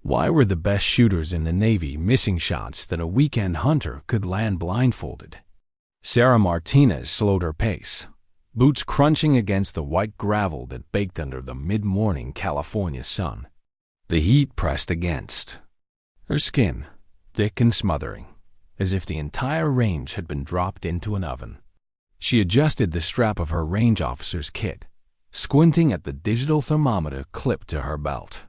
Why were the best shooters in the Navy missing shots that a weekend hunter could land blindfolded? Sarah Martinez slowed her pace, boots crunching against the white gravel that baked under the mid-morning California sun. The heat pressed against her skin, thick and smothering, as if the entire range had been dropped into an oven. She adjusted the strap of her range officer's kit, squinting at the digital thermometer clipped to her belt.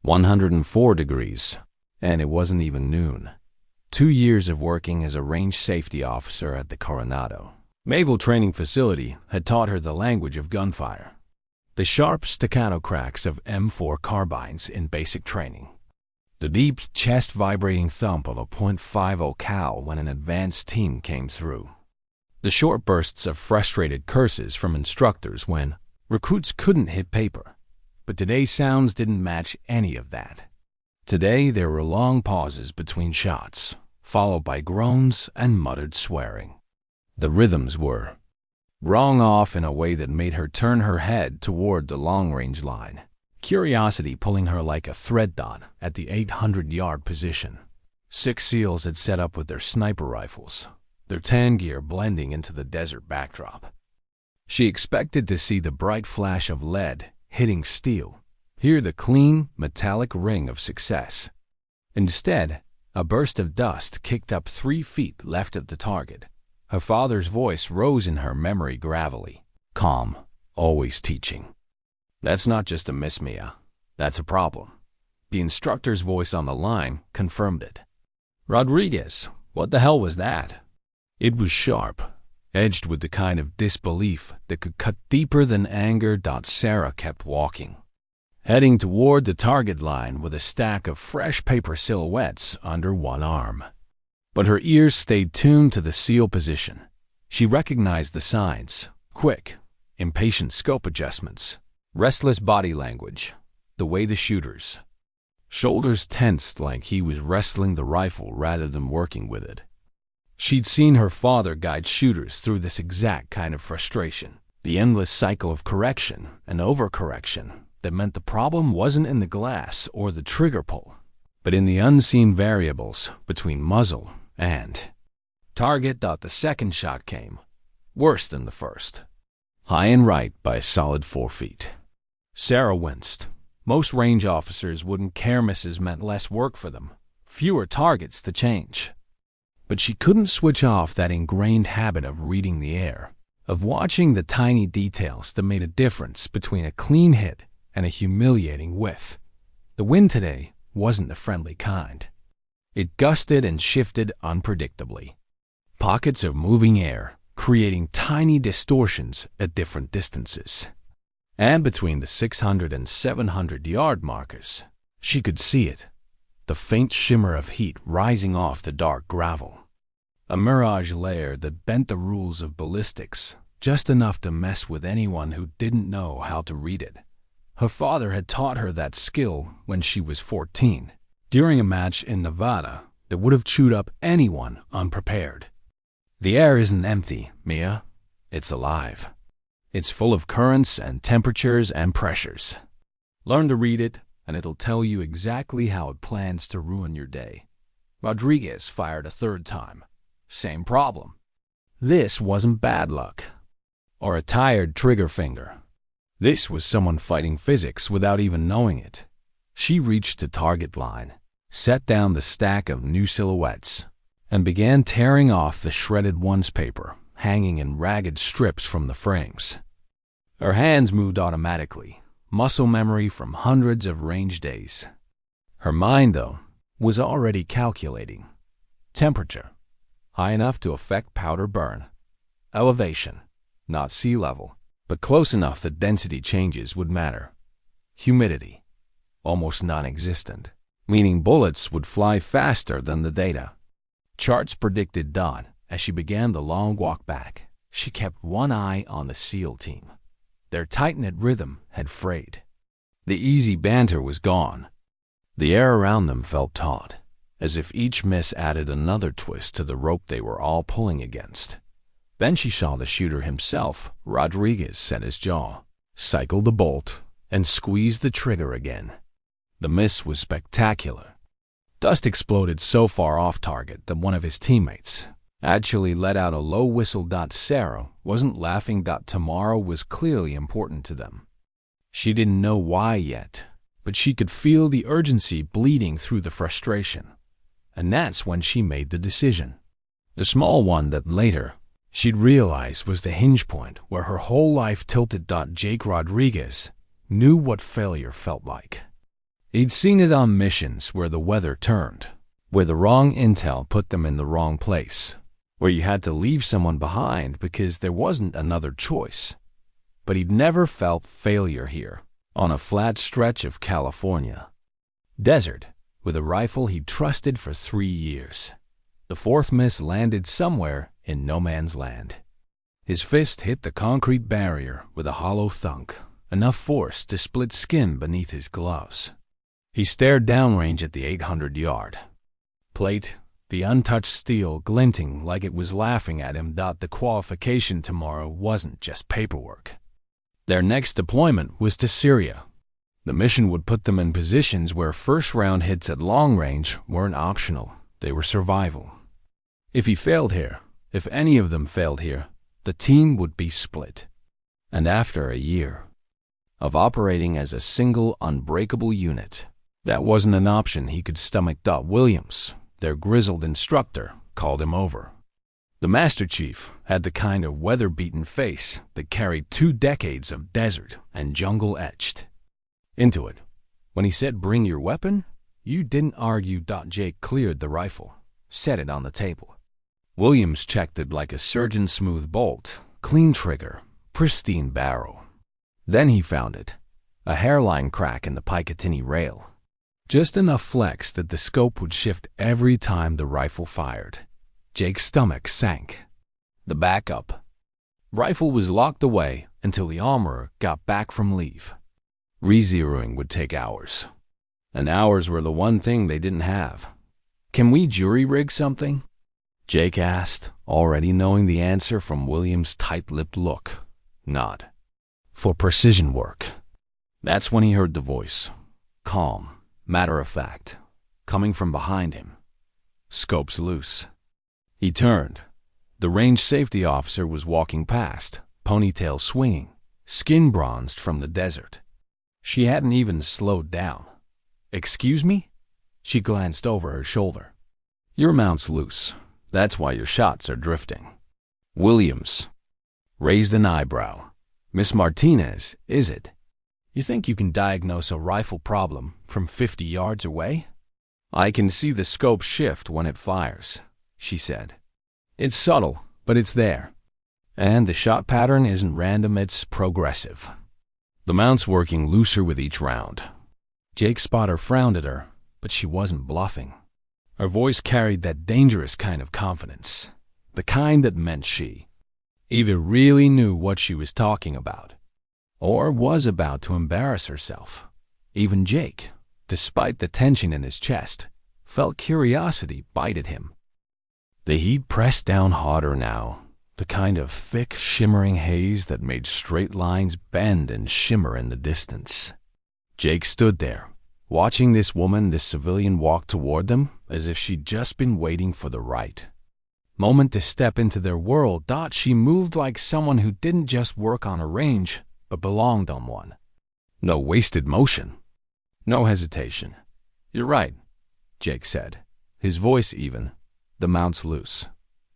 104 degrees, and it wasn't even noon. 2 years of working as a range safety officer at the Coronado Naval Training Facility had taught her the language of gunfire, the sharp staccato cracks of M4 carbines in basic training, the deep chest-vibrating thump of a .50 cal when an advanced team came through, the short bursts of frustrated curses from instructors when recruits couldn't hit paper. But today's sounds didn't match any of that. Today there were long pauses between shots, followed by groans and muttered swearing. The rhythms were wrong off in a way that made her turn her head toward the long-range line, curiosity pulling her like a thread dot at the 800-yard position. 6 SEALs had set up with their sniper rifles, their tan gear blending into the desert backdrop. She expected to see the bright flash of lead hitting steel, hear the clean, metallic ring of success. Instead, a burst of dust kicked up 3 feet left of the target. Her father's voice rose in her memory gravelly. Calm, always teaching. That's not just a miss, Mia. That's a problem. The instructor's voice on the line confirmed it. Rodriguez, what the hell was that? It was sharp, edged with the kind of disbelief that could cut deeper than anger. Sarah kept walking, heading toward the target line with a stack of fresh paper silhouettes under one arm. But her ears stayed tuned to the SEAL position. She recognized the signs, quick, impatient scope adjustments, restless body language, the way the shooters. Shoulders tensed like he was wrestling the rifle rather than working with it. She'd seen her father guide shooters through this exact kind of frustration, the endless cycle of correction and overcorrection that meant the problem wasn't in the glass or the trigger pull, but in the unseen variables between muzzle and target. The second shot came, worse than the first, high and right by a solid 4 feet. Sarah winced. Most range officers wouldn't care. Misses meant less work for them, fewer targets to change. But she couldn't switch off that ingrained habit of reading the air, of watching the tiny details that made a difference between a clean hit and a humiliating whiff. The wind today wasn't the friendly kind. It gusted and shifted unpredictably. Pockets of moving air, creating tiny distortions at different distances. And between the 600 and 700-yard markers, she could see it. The faint shimmer of heat rising off the dark gravel. A mirage layer that bent the rules of ballistics, just enough to mess with anyone who didn't know how to read it. Her father had taught her that skill when she was 14, during a match in Nevada that would have chewed up anyone unprepared. The air isn't empty, Mia. It's alive. It's full of currents and temperatures and pressures. Learn to read it, and it'll tell you exactly how it plans to ruin your day. Rodriguez fired a 3rd time. Same problem. This wasn't bad luck, or a tired trigger finger. This was someone fighting physics without even knowing it. She reached the target line, set down the stack of new silhouettes, and began tearing off the shredded ones paper hanging in ragged strips from the frames. Her hands moved automatically, muscle memory from hundreds of range days. Her mind, though, was already calculating. Temperature, high enough to affect powder burn. Elevation, not sea level, but close enough that density changes would matter. Humidity, almost non-existent, meaning bullets would fly faster than the data. Charts predicted dawn. As she began the long walk back, she kept one eye on the SEAL team. Their tight-knit rhythm had frayed. The easy banter was gone. The air around them felt taut, as if each miss added another twist to the rope they were all pulling against. Then she saw the shooter himself. Rodriguez set his jaw, cycled the bolt, and squeezed the trigger again. The miss was spectacular. Dust exploded so far off target that one of his teammates actually let out a low whistle. Sarah wasn't laughing. Tomorrow was clearly important to them. She didn't know why yet, but she could feel the urgency bleeding through the frustration. And that's when she made the decision. The small one that later she'd realize was the hinge point where her whole life tilted. Jake Rodriguez knew what failure felt like. He'd seen it on missions where the weather turned, where the wrong intel put them in the wrong place, where you had to leave someone behind because there wasn't another choice. But he'd never felt failure here, on a flat stretch of California. Desert, with a rifle he'd trusted for 3 years. The fourth miss landed somewhere in no man's land. His fist hit the concrete barrier with a hollow thunk, enough force to split skin beneath his gloves. He stared downrange at the 800-yard plate, the untouched steel glinting like it was laughing at him. The qualification tomorrow wasn't just paperwork. Their next deployment was to Syria. The mission would put them in positions where first-round hits at long range weren't optional. They were survival. If he failed here, if any of them failed here, the team would be split. And after a year of operating as a single unbreakable unit, that wasn't an option he could stomach. Williams, their grizzled instructor, called him over. The Master Chief had the kind of weather-beaten face that carried 2 decades of desert and jungle etched into it. When he said, "Bring your weapon," you didn't argue. Jake cleared the rifle, set it on the table. Williams checked it like a surgeon's smooth bolt, clean trigger, pristine barrel. Then he found it, a hairline crack in the Picatinny rail. Just enough flex that the scope would shift every time the rifle fired. Jake's stomach sank. The backup rifle was locked away until the armorer got back from leave. Re-zeroing would take hours. And hours were the one thing they didn't have. "Can we jury-rig something?" Jake asked, already knowing the answer from Williams' tight-lipped look. "Not for precision work." That's when he heard the voice, calm, matter-of-fact, coming from behind him. "Scope's loose." He turned. The range safety officer was walking past, ponytail swinging, skin bronzed from the desert. She hadn't even slowed down. "Excuse me?" She glanced over her shoulder. "Your mount's loose. That's why your shots are drifting." Williams raised an eyebrow. "Miss Martinez, is it? You think you can diagnose a rifle problem from 50 yards away?" "I can see the scope shift when it fires," she said. "It's subtle, but it's there. And the shot pattern isn't random, it's progressive. The mount's working looser with each round." Jake's spotter frowned at her, but she wasn't bluffing. Her voice carried that dangerous kind of confidence, the kind that meant she either really knew what she was talking about, or was about to embarrass herself. Even Jake, despite the tension in his chest, felt curiosity bite at him. The heat pressed down harder now, the kind of thick, shimmering haze that made straight lines bend and shimmer in the distance. Jake stood there, watching this woman, this civilian, walk toward them as if she'd just been waiting for the right moment to step into their world. She moved like someone who didn't just work on a range, but belonged on one. No wasted motion, no hesitation. "You're right," Jake said, his voice even. "The mount's loose."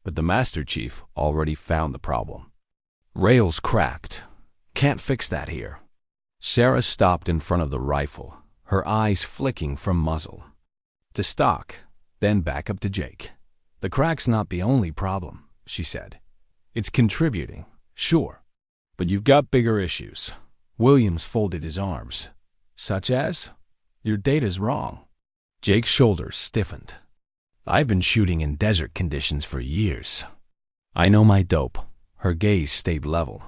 But the Master Chief already found the problem. "Rails cracked. Can't fix that here." Sarah stopped in front of the rifle, her eyes flicking from muzzle to stock, then back up to Jake. "The crack's not the only problem," she said. "It's contributing, sure. But you've got bigger issues." Williams folded his arms. "Such as? Your data's wrong." Jake's shoulders stiffened. "I've been shooting in desert conditions for years. I know my dope." Her gaze stayed level.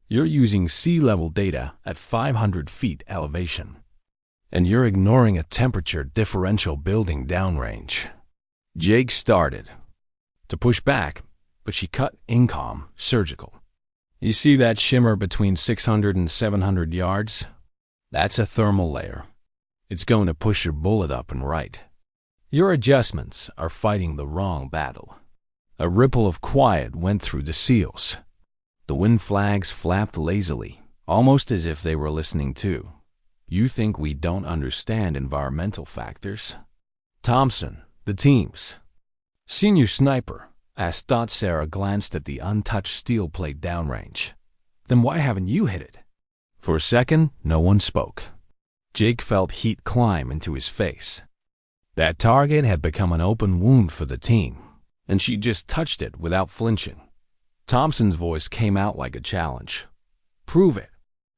"You're using sea-level data at 500 feet elevation. And you're ignoring a temperature differential building downrange." Jake started to push back, but she cut in calm, surgical. "You see that shimmer between 600 and 700 yards? That's a thermal layer. It's going to push your bullet up and right. Your adjustments are fighting the wrong battle. A ripple of quiet went through the SEALs. The wind flags flapped lazily, almost as if they were listening too. You think we don't understand environmental factors? Thompson, the teams. Senior sniper, asked. Sarah glanced at the untouched steel plate downrange. Then why haven't you hit it? For a second, no one spoke. Jake felt heat climb into his face. That target had become an open wound for the team, and she just touched it without flinching. Thompson's voice came out like a challenge. Prove it.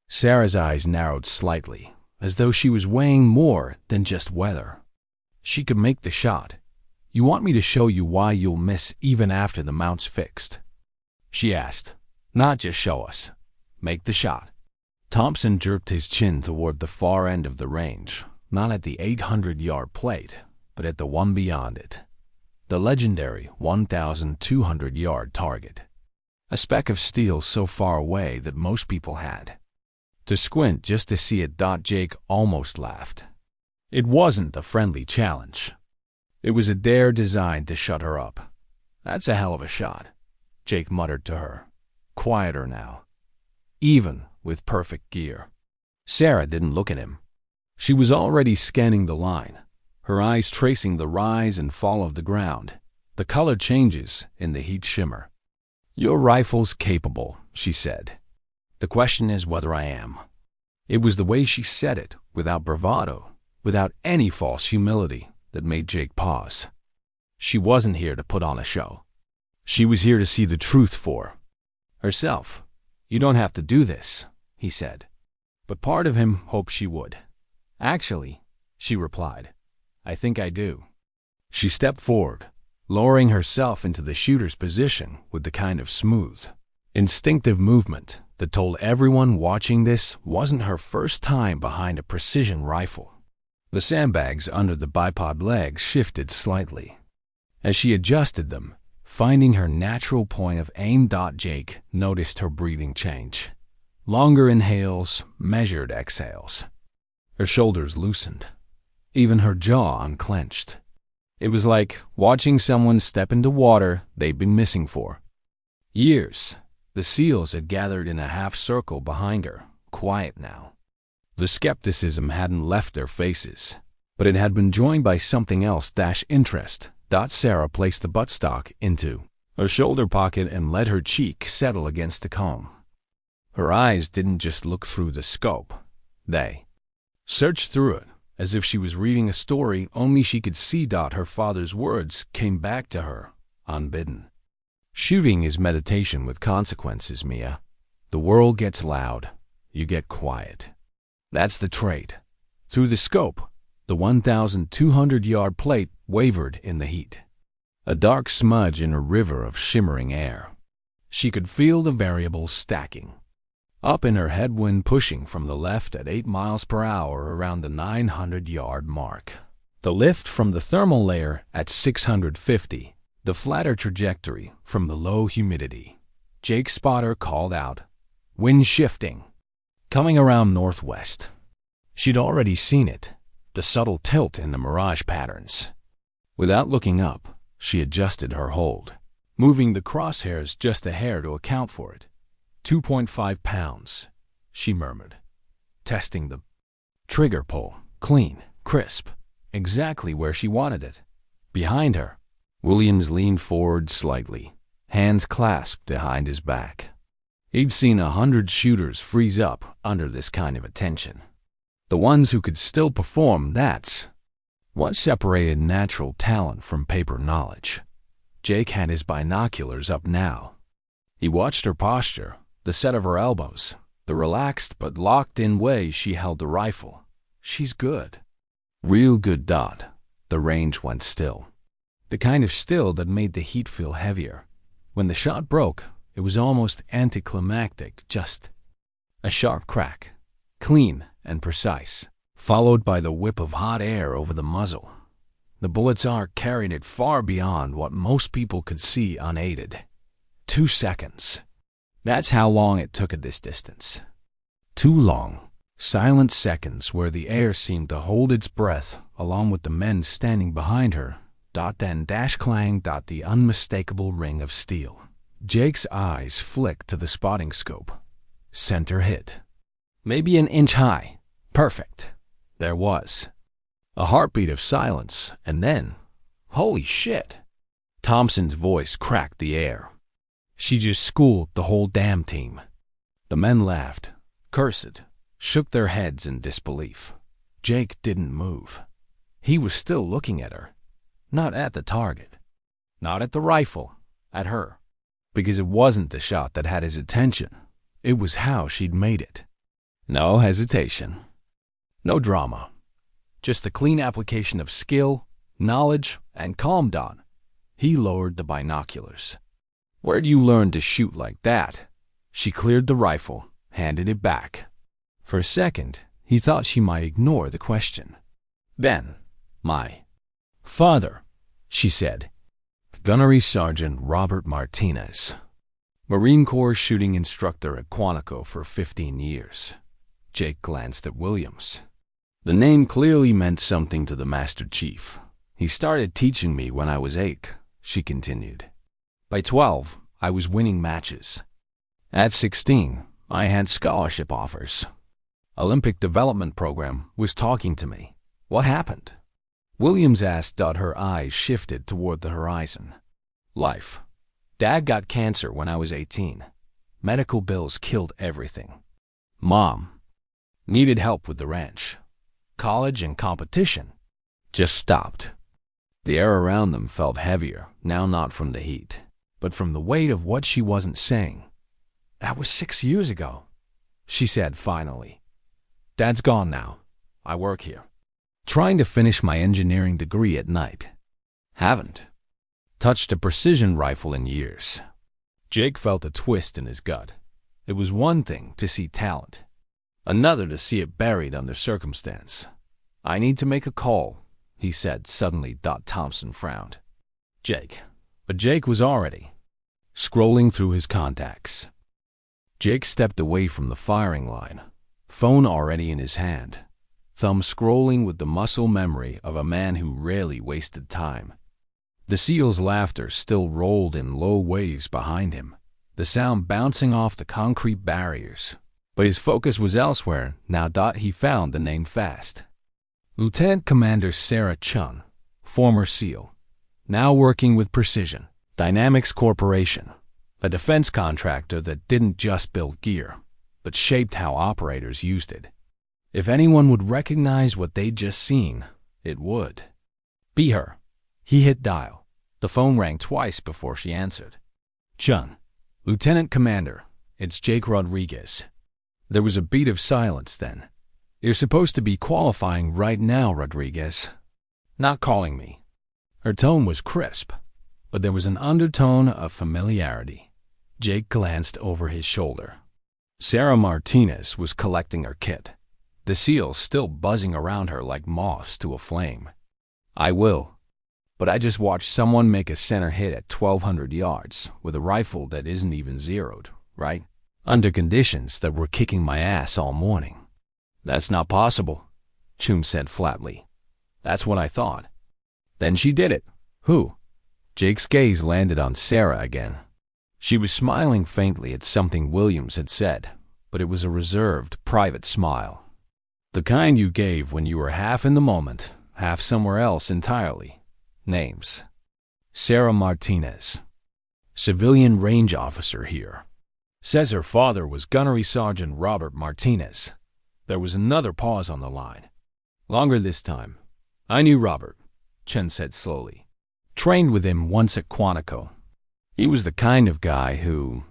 Sarah's eyes narrowed slightly, as though she was weighing more than just weather. She could make the shot. You want me to show you why you'll miss even after the mount's fixed? She asked. Not just show us. Make the shot. Thompson jerked his chin toward the far end of the range, not at the 800-yard plate, but at the one beyond it. The legendary 1,200-yard target. A speck of steel so far away that most people had to squint just to see it. Jake almost laughed. It wasn't a friendly challenge. It was a dare designed to shut her up. That's a hell of a shot, Jake muttered to her. Quieter now. Even with perfect gear. Sarah didn't look at him. She was already scanning the line, her eyes tracing the rise and fall of the ground, the color changes in the heat shimmer. Your rifle's capable, she said. The question is whether I am. It was the way she said it, without bravado, without any false humility, that made Jake pause. She wasn't here to put on a show. She was here to see the truth for herself. You don't have to do this, he said. But part of him hoped she would. Actually, she replied, I think I do. She stepped forward, lowering herself into the shooter's position with the kind of smooth, instinctive movement that told everyone watching this wasn't her first time behind a precision rifle. The sandbags under the bipod legs shifted slightly. As she adjusted them, finding her natural point of aim. Jake noticed her breathing change. Longer inhales, measured exhales. Her shoulders loosened. Even her jaw unclenched. It was like watching someone step into water they'd been missing for years. The SEALs had gathered in a half circle behind her, quiet now. The skepticism hadn't left their faces, but it had been joined by something else. Interest. Sarah placed the buttstock into her shoulder pocket and let her cheek settle against the comb. Her eyes didn't just look through the scope. They searched through it, as if she was reading a story only she could see. Her father's words came back to her, unbidden. Shooting is meditation with consequences, Mia. The world gets loud. You get quiet. That's the trait. Through the scope, the 1,200-yard plate wavered in the heat. A dark smudge in a river of shimmering air. She could feel the variables stacking. Up in her headwind pushing from the left at 8 miles per hour around the 900-yard mark. The lift from the thermal layer at 650. The flatter trajectory from the low humidity. Jake's spotter called out, wind shifting. Coming around northwest. She'd already seen it, the subtle tilt in the mirage patterns. Without looking up, she adjusted her hold, moving the crosshairs just a hair to account for it. 2.5 pounds, she murmured, testing the trigger pull, clean, crisp, exactly where she wanted it. Behind her, Williams leaned forward slightly, hands clasped behind his back. He'd seen 100 shooters freeze up under this kind of attention. The ones who could still perform, that's what separated natural talent from paper knowledge. Jake had his binoculars up now. He watched her posture, the set of her elbows, the relaxed but locked-in way she held the rifle. She's good. Real good. The range went still. The kind of still that made the heat feel heavier. When the shot broke, it was almost anticlimactic, just a sharp crack, clean and precise, followed by the whip of hot air over the muzzle. The bullet's arc carried it far beyond what most people could see unaided. 2 seconds. That's how long it took at this distance. Too long. Silent seconds where the air seemed to hold its breath, along with the men standing behind her. Then dash clang. The unmistakable ring of steel. Jake's eyes flicked to the spotting scope. Center hit. Maybe an inch high. Perfect. There was. A heartbeat of silence, and then, holy shit. Thompson's voice cracked the air. She just schooled the whole damn team. The men laughed, cursed, shook their heads in disbelief. Jake didn't move. He was still looking at her. Not at the target. Not at the rifle. At her. Because it wasn't the shot that had his attention. It was how she'd made it. No hesitation. No drama. Just the clean application of skill, knowledge, and calm. He lowered the binoculars. Where'd you learn to shoot like that? She cleared the rifle, handed it back. For a second, he thought she might ignore the question. Then, my father, she said. Gunnery Sergeant Robert Martinez. Marine Corps shooting instructor at Quantico for 15 years. Jake glanced at Williams. The name clearly meant something to the Master Chief. He started teaching me when I was 8, she continued. By 12, I was winning matches. At 16, I had scholarship offers. Olympic Development Program was talking to me. What happened? Williams asked. Her eyes shifted toward the horizon. Life. Dad got cancer when I was 18. Medical bills killed everything. Mom needed help with the ranch. College and competition just stopped. The air around them felt heavier, now not from the heat, but from the weight of what she wasn't saying. That was 6 years ago, she said finally. Dad's gone now. I work here. Trying to finish my engineering degree at night. Haven't touched a precision rifle in years. Jake felt a twist in his gut. It was one thing to see talent, another to see it buried under circumstance. I need to make a call, he said suddenly. Thompson frowned. Jake. But Jake was already scrolling through his contacts. Jake stepped away from the firing line, phone already in his hand, thumb scrolling with the muscle memory of a man who rarely wasted time. The SEAL's laughter still rolled in low waves behind him, the sound bouncing off the concrete barriers. But his focus was elsewhere now. He found the name fast. Lieutenant Commander Sarah Chun, former SEAL, now working with Precision Dynamics Corporation, a defense contractor that didn't just build gear, but shaped how operators used it. If anyone would recognize what they'd just seen, it would be her. He hit dial. The phone rang twice before she answered. Chun, Lieutenant Commander, it's Jake Rodriguez. There was a beat of silence then. You're supposed to be qualifying right now, Rodriguez. Not calling me. Her tone was crisp, but there was an undertone of familiarity. Jake glanced over his shoulder. Sarah Martinez was collecting her kit, the SEALs still buzzing around her like moths to a flame. I will. But I just watched someone make a center hit at 1,200 yards with a rifle that isn't even zeroed, right? Under conditions that were kicking my ass all morning. That's not possible, Chum said flatly. That's what I thought. Then she did it. Who? Jake's gaze landed on Sarah again. She was smiling faintly at something Williams had said, but it was a reserved, private smile. The kind you gave when you were half in the moment, half somewhere else entirely. Names. Sarah Martinez. Civilian range officer here. Says her father was Gunnery Sergeant Robert Martinez. There was another pause on the line. Longer this time. I knew Robert, Chen said slowly. Trained with him once at Quantico. He was the kind of guy who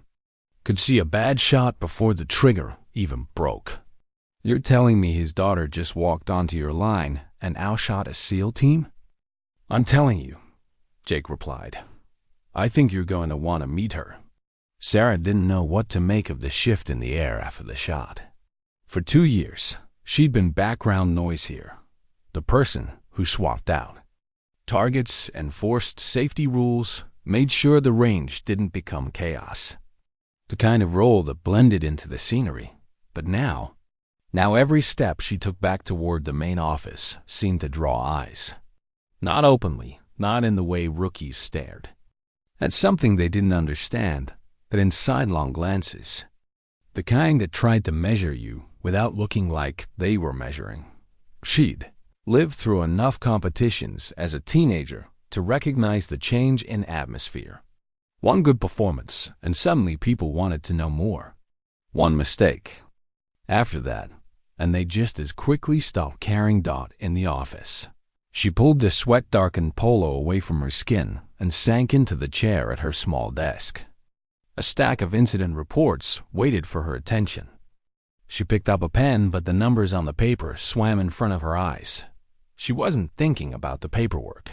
could see a bad shot before the trigger even broke. You're telling me his daughter just walked onto your line and outshot a SEAL team? I'm telling you, Jake replied. I think you're going to want to meet her. Sarah didn't know what to make of the shift in the air after the shot. For 2 years, she'd been background noise here, the person who swapped out. Targets, enforced safety rules, made sure the range didn't become chaos. The kind of role that blended into the scenery. But now, Now every step she took back toward the main office seemed to draw eyes. Not openly, not in the way rookies stared. At something they didn't understand, but in sidelong glances. The kind that tried to measure you without looking like they were measuring. She'd lived through enough competitions as a teenager to recognize the change in atmosphere. One good performance, and suddenly people wanted to know more. One mistake. After that, and they just as quickly stopped carrying Dot in the office. She pulled the sweat-darkened polo away from her skin and sank into the chair at her small desk. A stack of incident reports waited for her attention. She picked up a pen, but the numbers on the paper swam in front of her eyes. She wasn't thinking about the paperwork.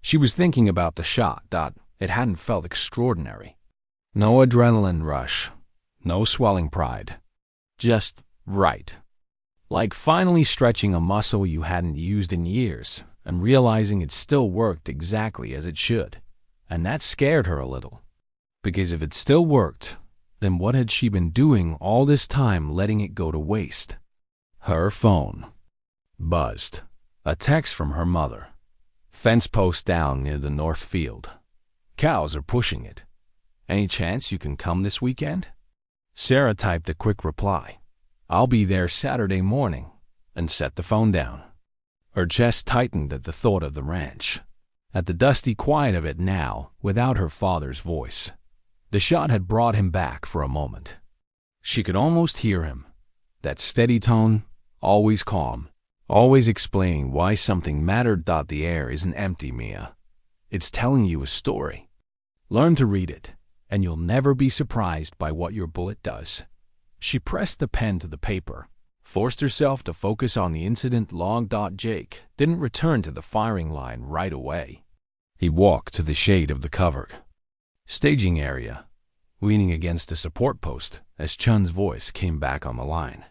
She was thinking about the shot. It hadn't felt extraordinary. No adrenaline rush. No swelling pride. Just right. Like finally stretching a muscle you hadn't used in years and realizing it still worked exactly as it should. And that scared her a little. Because if it still worked, then what had she been doing all this time letting it go to waste? Her phone buzzed. A text from her mother. Fence post down near the north field. Cows are pushing it. Any chance you can come this weekend? Sarah typed a quick reply. I'll be there Saturday morning, and set the phone down. Her chest tightened at the thought of the ranch, at the dusty quiet of it now without her father's voice. The shot had brought him back for a moment. She could almost hear him, that steady tone, always calm, always explaining why something mattered. The air isn't empty, Mia. It's telling you a story. Learn to read it, and you'll never be surprised by what your bullet does. She pressed the pen to the paper, forced herself to focus on the incident log. Jake didn't return to the firing line right away. He walked to the shade of the covered staging area, leaning against a support post as Chun's voice came back on the line.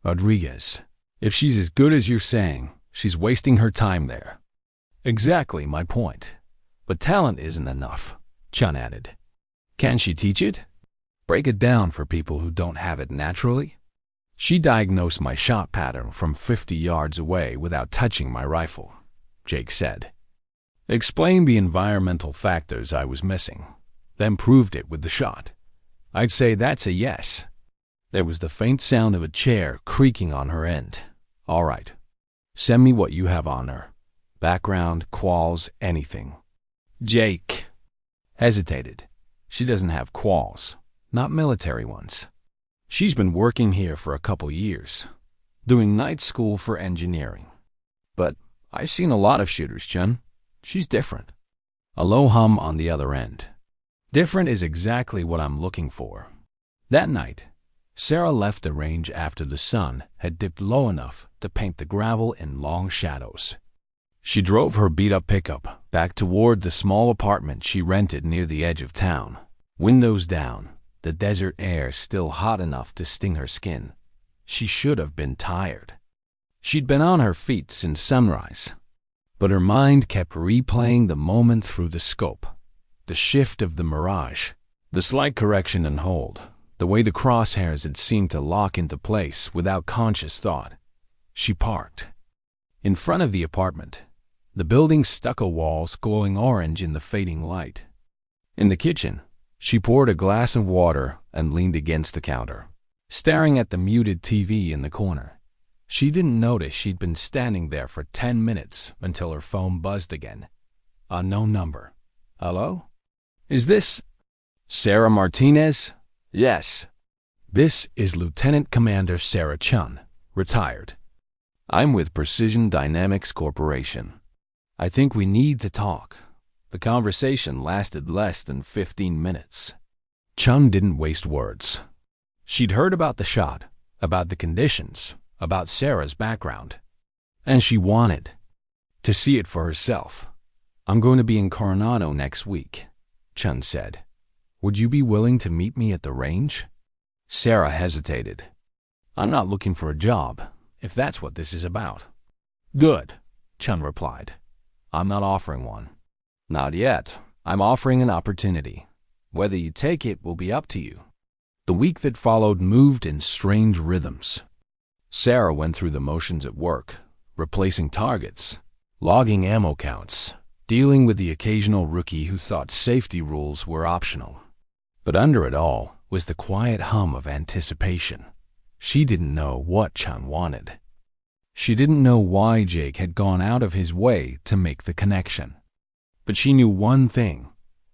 Rodriguez, if she's as good as you're saying, she's wasting her time there. Exactly my point. But talent isn't enough, Chun added. Can she teach it? Break it down for people who don't have it naturally? She diagnosed my shot pattern from 50 yards away without touching my rifle, Jake said. Explained the environmental factors I was missing, then proved it with the shot. I'd say that's a yes. There was the faint sound of a chair creaking on her end. All right. Send me what you have on her. Background, quals, anything. Jake hesitated. She doesn't have quals, not military ones. She's been working here for a couple years, doing night school for engineering. But I've seen a lot of shooters, Chun. She's different. A low hum on the other end. Different is exactly what I'm looking for. That night, Sarah left the range after the sun had dipped low enough to paint the gravel in long shadows. She drove her beat-up pickup back toward the small apartment she rented near the edge of town. Windows down, the desert air still hot enough to sting her skin. She should have been tired. She'd been on her feet since sunrise, but her mind kept replaying the moment through the scope. The shift of the mirage, the slight correction and hold, the way the crosshairs had seemed to lock into place without conscious thought. She parked. In front of the apartment, the building's stucco walls glowing orange in the fading light. In the kitchen, she poured a glass of water and leaned against the counter, staring at the muted TV in the corner. She didn't notice she'd been standing there for 10 minutes until her phone buzzed again. Unknown number. Hello? Is this Sarah Martinez? Yes. This is Lieutenant Commander Sarah Chun, retired. I'm with Precision Dynamics Corporation. I think we need to talk. The conversation lasted less than 15 minutes. Chun didn't waste words. She'd heard about the shot, about the conditions, about Sarah's background. And she wanted to see it for herself. I'm going to be in Coronado next week, Chun said. Would you be willing to meet me at the range? Sarah hesitated. I'm not looking for a job, if that's what this is about. Good, Chun replied. I'm not offering one. Not yet. I'm offering an opportunity. Whether you take it will be up to you. The week that followed moved in strange rhythms. Sarah went through the motions at work, replacing targets, logging ammo counts, dealing with the occasional rookie who thought safety rules were optional. But under it all was the quiet hum of anticipation. She didn't know what Chun wanted. She didn't know why Jake had gone out of his way to make the connection. But she knew one thing.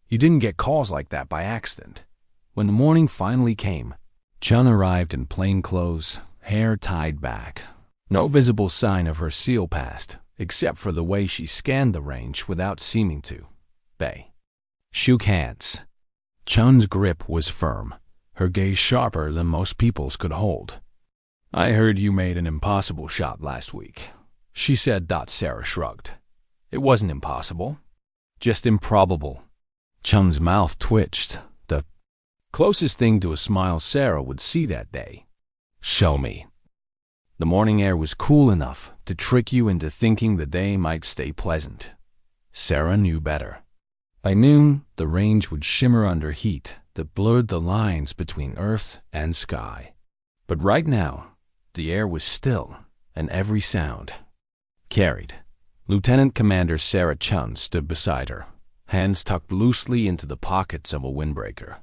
You didn't get calls like that by accident. When the morning finally came, Chun arrived in plain clothes, hair tied back. No visible sign of her SEAL past, except for the way she scanned the range without seeming to. They shook hands. Chun's grip was firm, her gaze sharper than most people's could hold. "I heard you made an impossible shot last week," she said. Sarah shrugged. "It wasn't impossible, just improbable." Chun's mouth twitched, the closest thing to a smile Sarah would see that day. "Show me." The morning air was cool enough to trick you into thinking the day might stay pleasant. Sarah knew better. By noon, the range would shimmer under heat that blurred the lines between earth and sky. But right now, the air was still, and every sound carried. Lieutenant Commander Sarah Chun stood beside her, hands tucked loosely into the pockets of a windbreaker.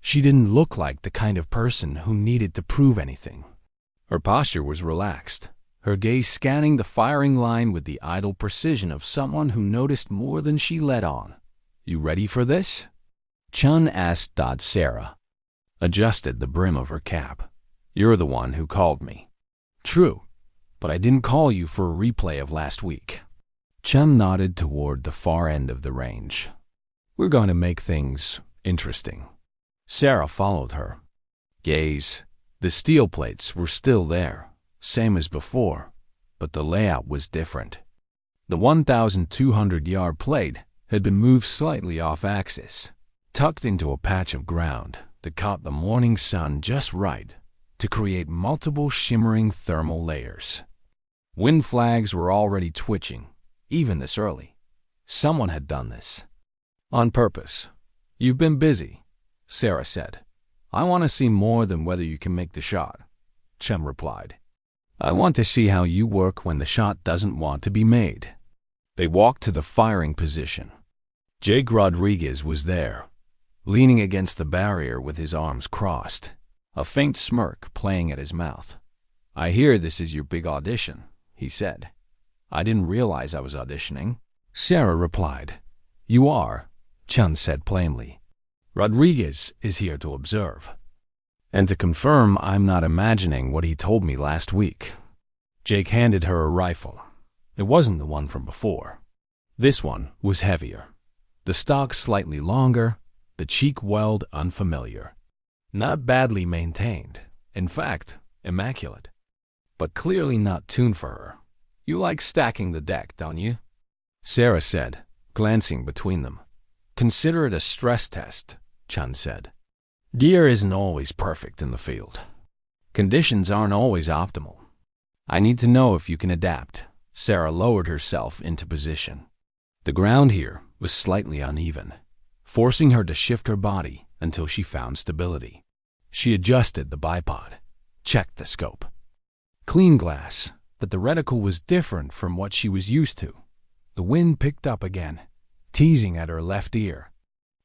She didn't look like the kind of person who needed to prove anything. Her posture was relaxed, her gaze scanning the firing line with the idle precision of someone who noticed more than she let on. "You ready for this?" Chun asked. Sarah adjusted the brim of her cap. "You're the one who called me." "True, but I didn't call you for a replay of last week." Chun nodded toward the far end of the range. "We're going to make things interesting." Sarah followed her gaze. The steel plates were still there, same as before, but the layout was different. The 1,200-yard plate had been moved slightly off axis, tucked into a patch of ground that caught the morning sun just right to create multiple shimmering thermal layers. Wind flags were already twitching, even this early. Someone had done this on purpose. "You've been busy," Sarah said. "I want to see more than whether you can make the shot," Chun replied. "I want to see how you work when the shot doesn't want to be made." They walked to the firing position. Jake Rodriguez was there, leaning against the barrier with his arms crossed, a faint smirk playing at his mouth. "I hear this is your big audition," he said. "I didn't realize I was auditioning," Sarah replied. "You are," Chun said plainly. "Rodriguez is here to observe. And to confirm I'm not imagining what he told me last week." Jake handed her a rifle. It wasn't the one from before. This one was heavier, the stock slightly longer, the cheek weld unfamiliar. Not badly maintained, in fact, immaculate, but clearly not tuned for her. "You like stacking the deck, don't you?" Sarah said, glancing between them. "Consider it a stress test," Chun said. "Gear isn't always perfect in the field. Conditions aren't always optimal. I need to know if you can adapt." Sarah lowered herself into position. The ground here was slightly uneven, forcing her to shift her body until she found stability. She adjusted the bipod, checked the scope. Clean glass, but the reticle was different from what she was used to. The wind picked up again, teasing at her left ear.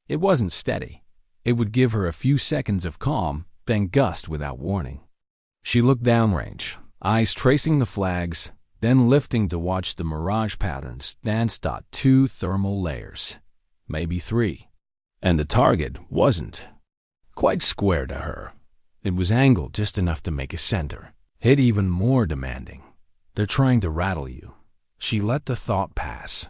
It wasn't steady. It would give her a few seconds of calm, then gust without warning. She looked downrange, eyes tracing the flags, then lifting to watch the mirage patterns dance. 2 thermal layers, maybe 3. And the target wasn't quite square to her. It was angled just enough to make a center, hit even more demanding. "They're trying to rattle you." She let the thought pass.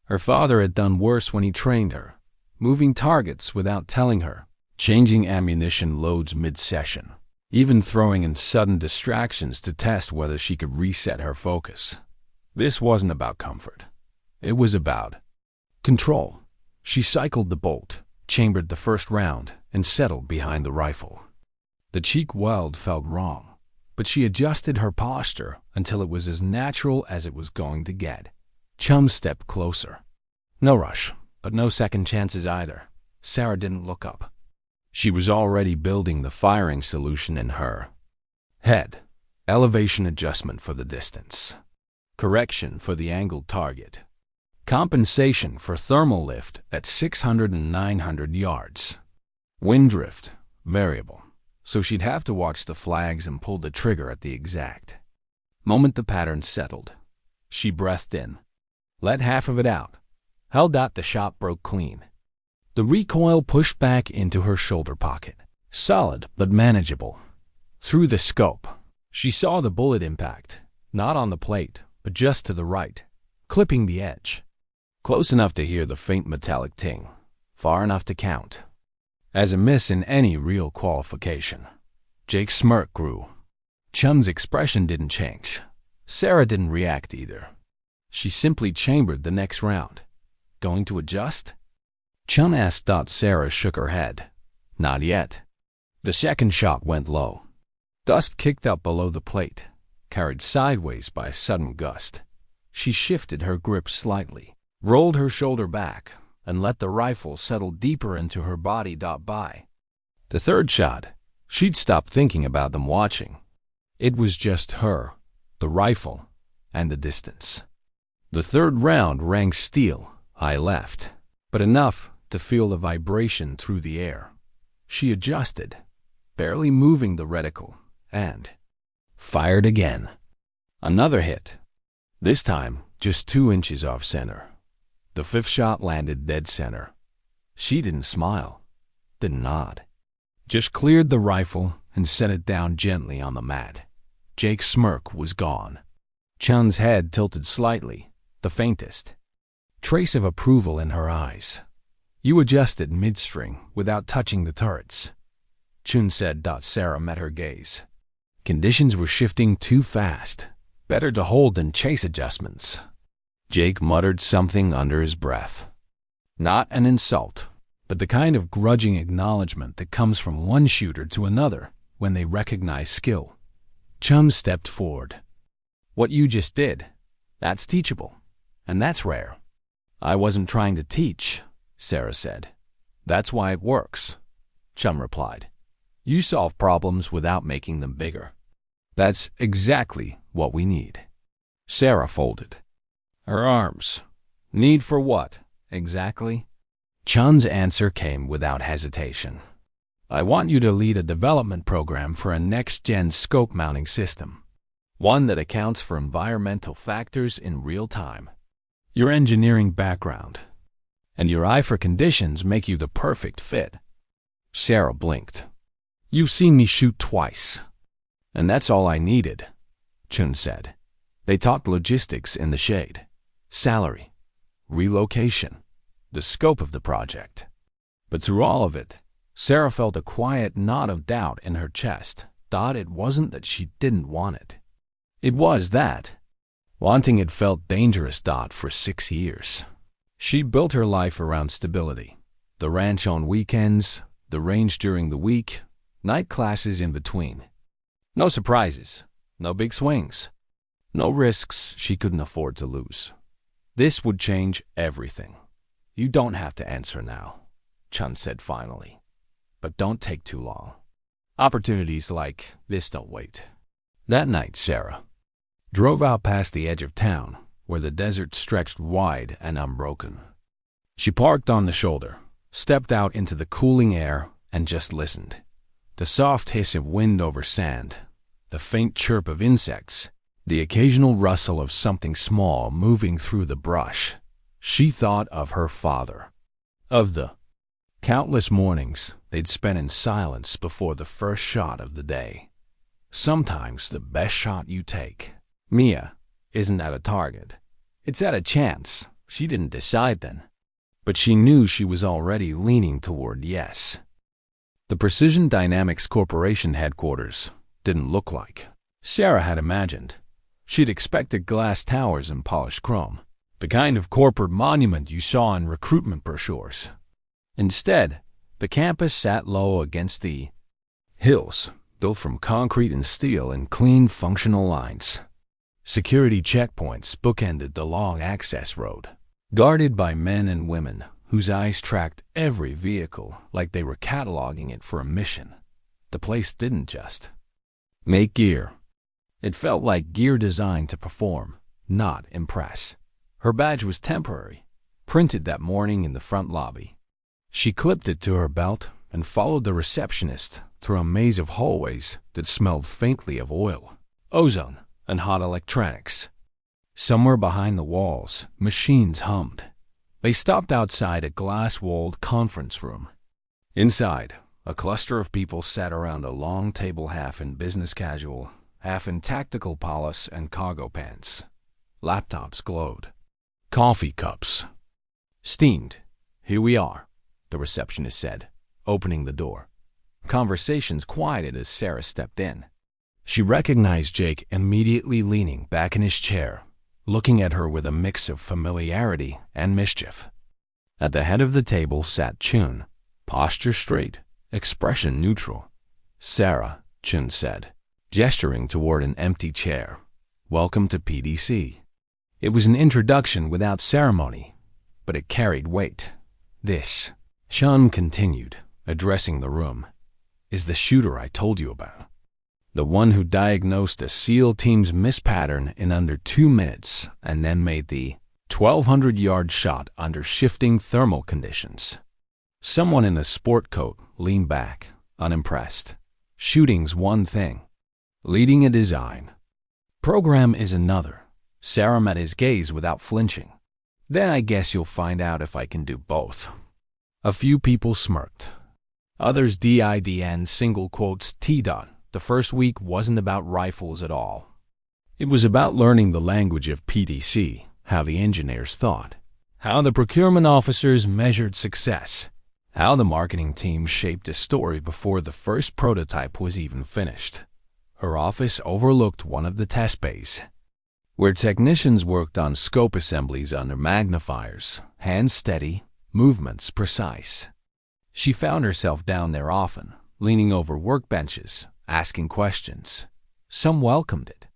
Her father had done worse when he trained her, moving targets without telling her, changing ammunition loads mid-session, even throwing in sudden distractions to test whether she could reset her focus. This wasn't about comfort. It was about control. She cycled the bolt, chambered the first round, and settled behind the rifle. The cheek weld felt wrong, but she adjusted her posture until it was as natural as it was going to get. Chum stepped closer. No rush, but no second chances either. Sarah didn't look up. She was already building the firing solution in her head. elevation adjustment for the distance, correction for the angled target, compensation for thermal lift at 600 and 900 yards, wind drift, variable, so she'd have to watch the flags and pull the trigger at the exact moment the pattern settled. She breathed in, let half of it out, held out. The shot broke clean. The recoil pushed back into her shoulder pocket, solid but manageable. Through the scope, she saw the bullet impact, not on the plate, but just to the right, clipping the edge. Close enough to hear the faint metallic ting, far enough to count as a miss in any real qualification. Jake's smirk grew. Chun's expression didn't change. Sarah didn't react either. She simply chambered the next round. Going to adjust? Chun asked. Sarah shook her head. Not yet. The second shot went low. Dust kicked up below the plate, carried sideways by a sudden gust. She shifted her grip slightly, rolled her shoulder back, and let the rifle settle deeper into her body. By the third shot, she'd stopped thinking about them watching. It was just her, the rifle, and the distance. The third round rang steel, high left, but enough to feel the vibration through the air. She adjusted, barely moving the reticle, and fired again. Another hit, this time just 2 inches off center. The fifth shot landed dead center. She didn't smile, didn't nod, just cleared the rifle and set it down gently on the mat. Jake's smirk was gone. Chun's head tilted slightly, the faintest trace of approval in her eyes. You adjusted midstring without touching the turrets, Chun said. Sarah met her gaze. Conditions were shifting too fast. Better to hold than chase adjustments. Jake muttered something under his breath. Not an insult, but the kind of grudging acknowledgement that comes from one shooter to another when they recognize skill. Chum stepped forward. What you just did, that's teachable, and that's rare. I wasn't trying to teach, Sarah said. That's why it works, Chum replied. You solve problems without making them bigger. That's exactly what we need. Sarah folded her arms. Need for what, exactly? Chun's answer came without hesitation. I want you to lead a development program for a next-gen scope mounting system, one that accounts for environmental factors in real time. Your engineering background and your eye for conditions make you the perfect fit. Sarah blinked. You've seen me shoot twice, and that's all I needed, Chun said. They talked logistics in the shade. Salary, relocation, the scope of the project. But through all of it, Sarah felt a quiet knot of doubt in her chest. It wasn't that she didn't want it. It was that wanting it felt dangerous. For 6 years, she built her life around stability. The ranch on weekends, the range during the week, night classes in between. No surprises, no big swings, no risks she couldn't afford to lose. This would change everything. You don't have to answer now, Chun said finally. But don't take too long. Opportunities like this don't wait. That night, Sarah drove out past the edge of town, where the desert stretched wide and unbroken. She parked on the shoulder, stepped out into the cooling air, and just listened. The soft hiss of wind over sand, the faint chirp of insects, the occasional rustle of something small moving through the brush. She thought of her father, of the countless mornings they'd spent in silence before the first shot of the day. Sometimes the best shot you take, Mia, isn't at a target. It's at a chance. She didn't decide then, but she knew she was already leaning toward yes. The Precision Dynamics Corporation headquarters didn't look like Sarah had imagined. She'd expected glass towers and polished chrome, the kind of corporate monument you saw in recruitment brochures. Instead, the campus sat low against the hills, built from concrete and steel in clean, functional lines. Security checkpoints bookended the long access road, guarded by men and women whose eyes tracked every vehicle like they were cataloging it for a mission. The place didn't just make gear. It felt like gear designed to perform, not impress. Her badge was temporary, printed that morning in the front lobby. She clipped it to her belt and followed the receptionist through a maze of hallways that smelled faintly of oil, ozone, and hot electronics. Somewhere behind the walls, machines hummed. They stopped outside a glass-walled conference room. Inside, a cluster of people sat around a long table, half in business casual, half in tactical palace and cargo pants. Laptops glowed. Coffee cups steamed. "Here we are," the receptionist said, opening the door. Conversations quieted as Sarah stepped in. She recognized Jake immediately, leaning back in his chair, looking at her with a mix of familiarity and mischief. At the head of the table sat Chun, posture straight, expression neutral. "Sarah," Chun said, gesturing toward an empty chair. "Welcome to PDC." It was an introduction without ceremony, but it carried weight. "This," Chun continued, addressing the room, "is the shooter I told you about. The one who diagnosed a SEAL team's miss pattern in under 2 minutes and then made the 1,200-yard shot under shifting thermal conditions." Someone in a sport coat leaned back, unimpressed. "Shooting's one thing. Leading a design program is another." Sarah met his gaze without flinching. "Then I guess you'll find out if I can do both." A few people smirked. Others didn single quotes T. The first week wasn't about rifles at all. It was about learning the language of PDC, how the engineers thought, how the procurement officers measured success, how the marketing team shaped a story before the first prototype was even finished. Her office overlooked one of the test bays, where technicians worked on scope assemblies under magnifiers, hands steady, movements precise. She found herself down there often, leaning over workbenches, asking questions. Some welcomed it.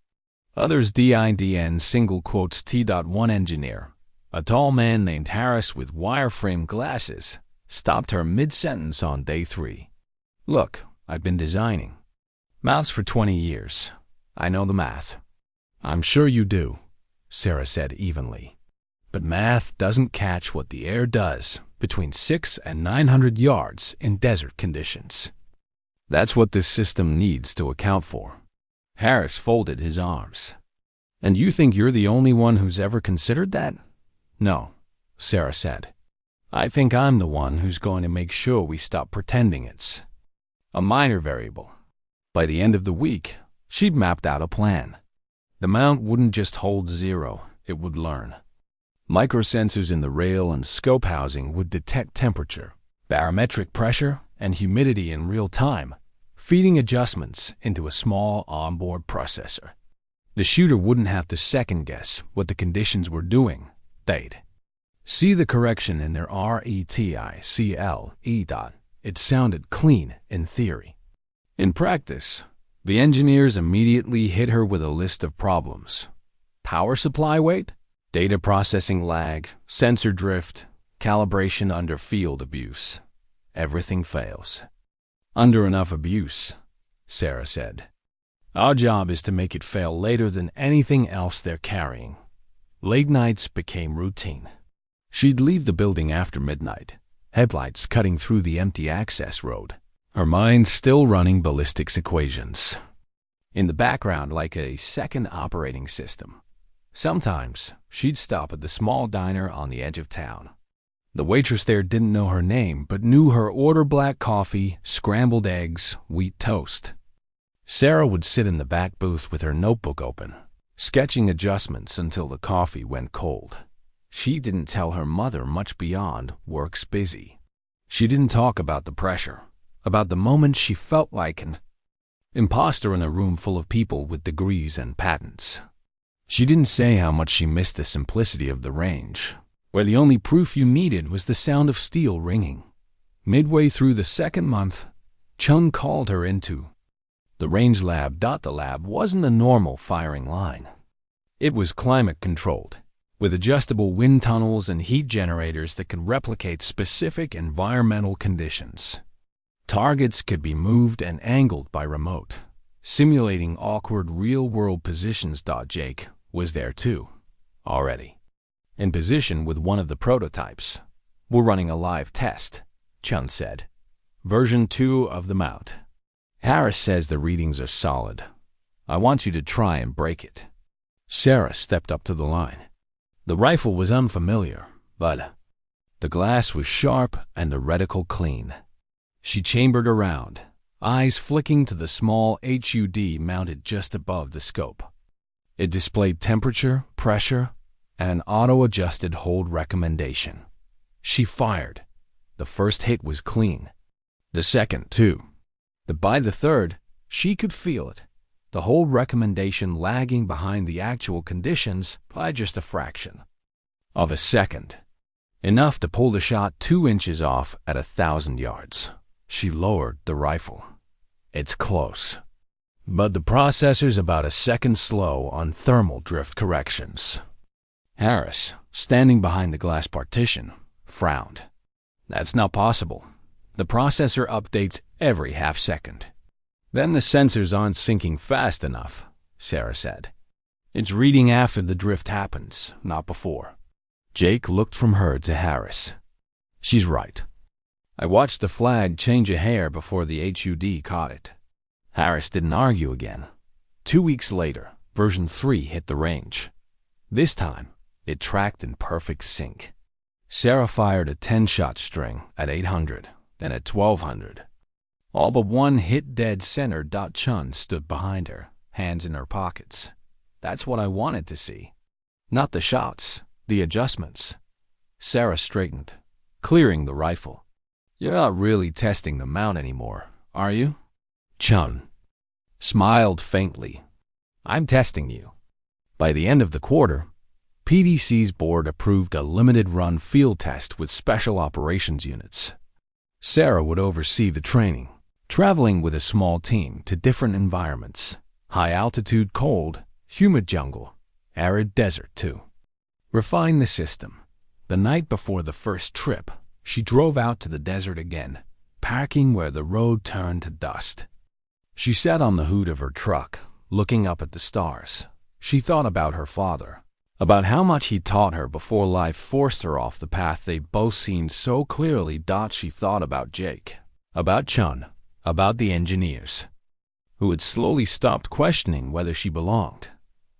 Others didn single quotes T.1 engineer, a tall man named Harris with wireframe glasses, stopped her mid-sentence on day 3. "Look, I've been designing mounts for 20 years. I know the math." "I'm sure you do," Sarah said evenly. "But math doesn't catch what the air does between 600 and 900 yards in desert conditions. That's what this system needs to account for." Harris folded his arms. "And you think you're the only one who's ever considered that?" "No," Sarah said. "I think I'm the one who's going to make sure we stop pretending it's a minor variable." By the end of the week, she'd mapped out a plan. The mount wouldn't just hold 0, it would learn. Microsensors in the rail and scope housing would detect temperature, barometric pressure, and humidity in real time, feeding adjustments into a small onboard processor. The shooter wouldn't have to second-guess what the conditions were doing. They'd see the correction in their RETICLE. It sounded clean in theory. In practice, the engineers immediately hit her with a list of problems. Power supply weight, data processing lag, sensor drift, calibration under field abuse. Everything fails. "Under enough abuse," Sarah said. "Our job is to make it fail later than anything else they're carrying." Late nights became routine. She'd leave the building after midnight, headlights cutting through the empty access road, her mind still running ballistics equations. In the background, like a second operating system. Sometimes she'd stop at the small diner on the edge of town. The waitress there didn't know her name, but knew her order: black coffee, scrambled eggs, wheat toast. Sarah would sit in the back booth with her notebook open, sketching adjustments until the coffee went cold. She didn't tell her mother much beyond "work's busy." She didn't talk about the pressure, about the moment she felt like an imposter in a room full of people with degrees and patents. She didn't say how much she missed the simplicity of the range, where the only proof you needed was the sound of steel ringing. Midway through the second month, Chung called her into the range lab. The lab wasn't a normal firing line. It was climate-controlled, with adjustable wind tunnels and heat generators that could replicate specific environmental conditions. Targets could be moved and angled by remote simulating awkward real-world positions. Jake was there too, already. In position with one of the prototypes. We're running a live test, Chun said. Version 2 of the mount. Harris says the readings are solid. I want you to try and break it. Sarah stepped up to the line. The rifle was unfamiliar, but the glass was sharp and the reticle clean. She chambered around, eyes flicking to the small HUD mounted just above the scope. It displayed temperature, pressure, and auto-adjusted hold recommendation. She fired. The first hit was clean. The second, too. By the third, she could feel it. The hold recommendation lagging behind the actual conditions by just a fraction of a second. Enough to pull the shot 2 inches off at 1,000 yards. She lowered the rifle. It's close. But the processor's about a second slow on thermal drift corrections. Harris, standing behind the glass partition, frowned. That's not possible. The processor updates every half second. Then the sensors aren't syncing fast enough, Sarah said. It's reading after the drift happens, not before. Jake looked from her to Harris. She's right. I watched the flag change a hair before the HUD caught it. Harris didn't argue again. 2 weeks later, version 3 hit the range. This time, it tracked in perfect sync. Sarah fired a 10-shot string at 800, then at 1,200. All but one hit dead center. Chun stood behind her, hands in her pockets. That's what I wanted to see. Not the shots, the adjustments. Sarah straightened, clearing the rifle. You're not really testing the mount anymore, are you? Chun smiled faintly. I'm testing you. By the end of the quarter, PDC's board approved a limited-run field test with special operations units. Sarah would oversee the training, traveling with a small team to different environments. High-altitude cold, humid jungle, arid desert too. Refine the system. The night before the first trip, she drove out to the desert again, parking where the road turned to dust. She sat on the hood of her truck, looking up at the stars. She thought about her father, about how much he taught her before life forced her off the path they both seen so clearly. She thought about Jake, about Chun, about the engineers, who had slowly stopped questioning whether she belonged.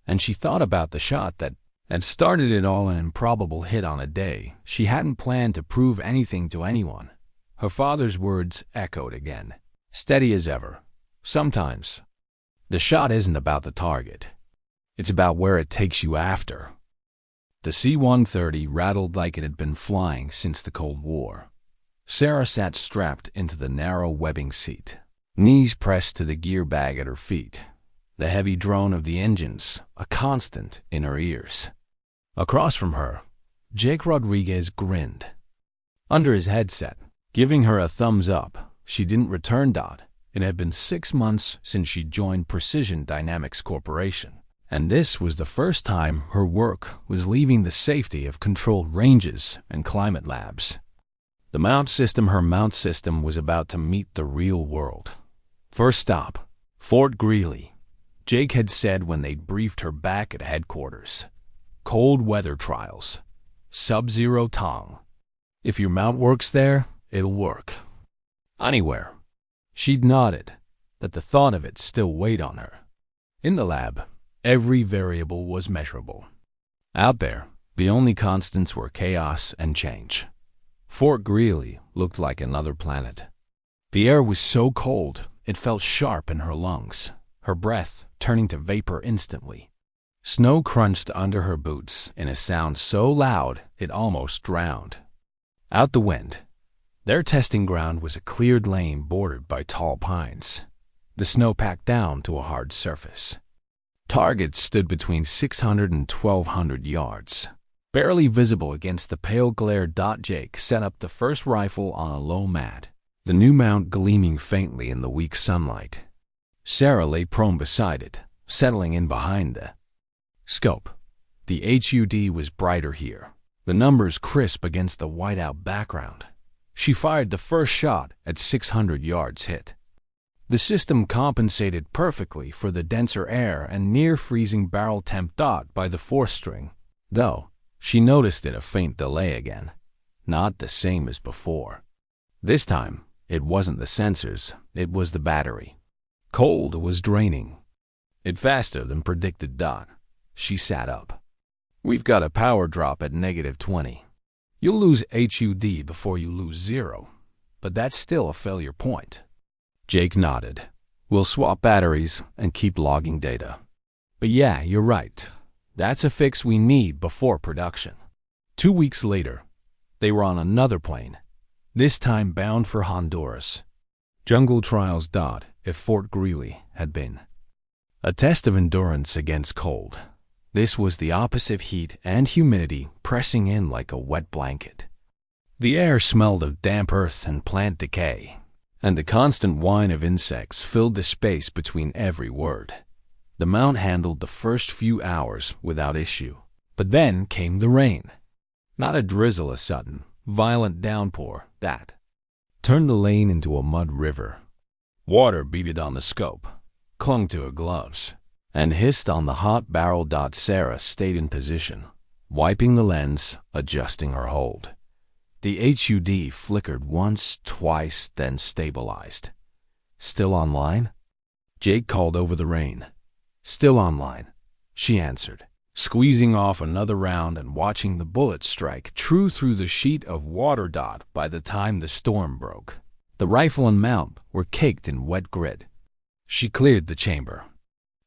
And she thought about the shot that had started it all, an improbable hit on a day she hadn't planned to prove anything to anyone. Her father's words echoed again, steady as ever. Sometimes, the shot isn't about the target. It's about where it takes you after. The C-130 rattled like it had been flying since the Cold War. Sarah sat strapped into the narrow webbing seat, knees pressed to the gear bag at her feet, the heavy drone of the engines a constant in her ears. Across from her, Jake Rodriguez grinned. Under his headset, giving her a thumbs up, she didn't return. It had been 6 months since she joined Precision Dynamics Corporation, and this was the first time her work was leaving the safety of controlled ranges and climate labs. Her mount system was about to meet the real world. First stop, Fort Greely, Jake had said when they'd briefed her back at headquarters. Cold weather trials. Sub-zero tong. If your mount works there, it'll work. Anywhere. She'd nodded, that the thought of it still weighed on her. In the lab, every variable was measurable. Out there, the only constants were chaos and change. Fort Greely looked like another planet. The air was so cold, it felt sharp in her lungs, her breath turning to vapor instantly. Snow crunched under her boots in a sound so loud it almost drowned. Out the wind, their testing ground was a cleared lane bordered by tall pines. The snow packed down to a hard surface. Targets stood between 600 and 1,200 yards, barely visible against the pale glare. Jake set up the first rifle on a low mat, the new mount gleaming faintly in the weak sunlight. Sarah lay prone beside it, settling in behind the scope. The HUD was brighter here, the numbers crisp against the whiteout background. She fired the first shot at 600 yards hit. The system compensated perfectly for the denser air and near-freezing barrel temp. By the fourth string, though, she noticed it a faint delay again. Not the same as before. This time, it wasn't the sensors, it was the battery. Cold was draining. It faster than predicted. She sat up. We've got a power drop at -20. You'll lose HUD before you lose 0, but that's still a failure point. Jake nodded. We'll swap batteries and keep logging data. But yeah, you're right. That's a fix we need before production. 2 weeks later, they were on another plane, this time bound for Honduras. Jungle trials. If Fort Greely had been a test of endurance against cold, this was the opposite: heat and humidity pressing in like a wet blanket. The air smelled of damp earth and plant decay, and the constant whine of insects filled the space between every word. The mount handled the first few hours without issue. But then came the rain. Not a drizzle, a sudden, violent downpour that turned the lane into a mud river. Water beaded on the scope, clung to her gloves, and hissed on the hot barrel. Sarah stayed in position, wiping the lens, adjusting her hold. The HUD flickered once, twice, then stabilized. Still online? Jake called over the rain. Still online, she answered, squeezing off another round and watching the bullet strike true through the sheet of water. By the time the storm broke, the rifle and mount were caked in wet grit. She cleared the chamber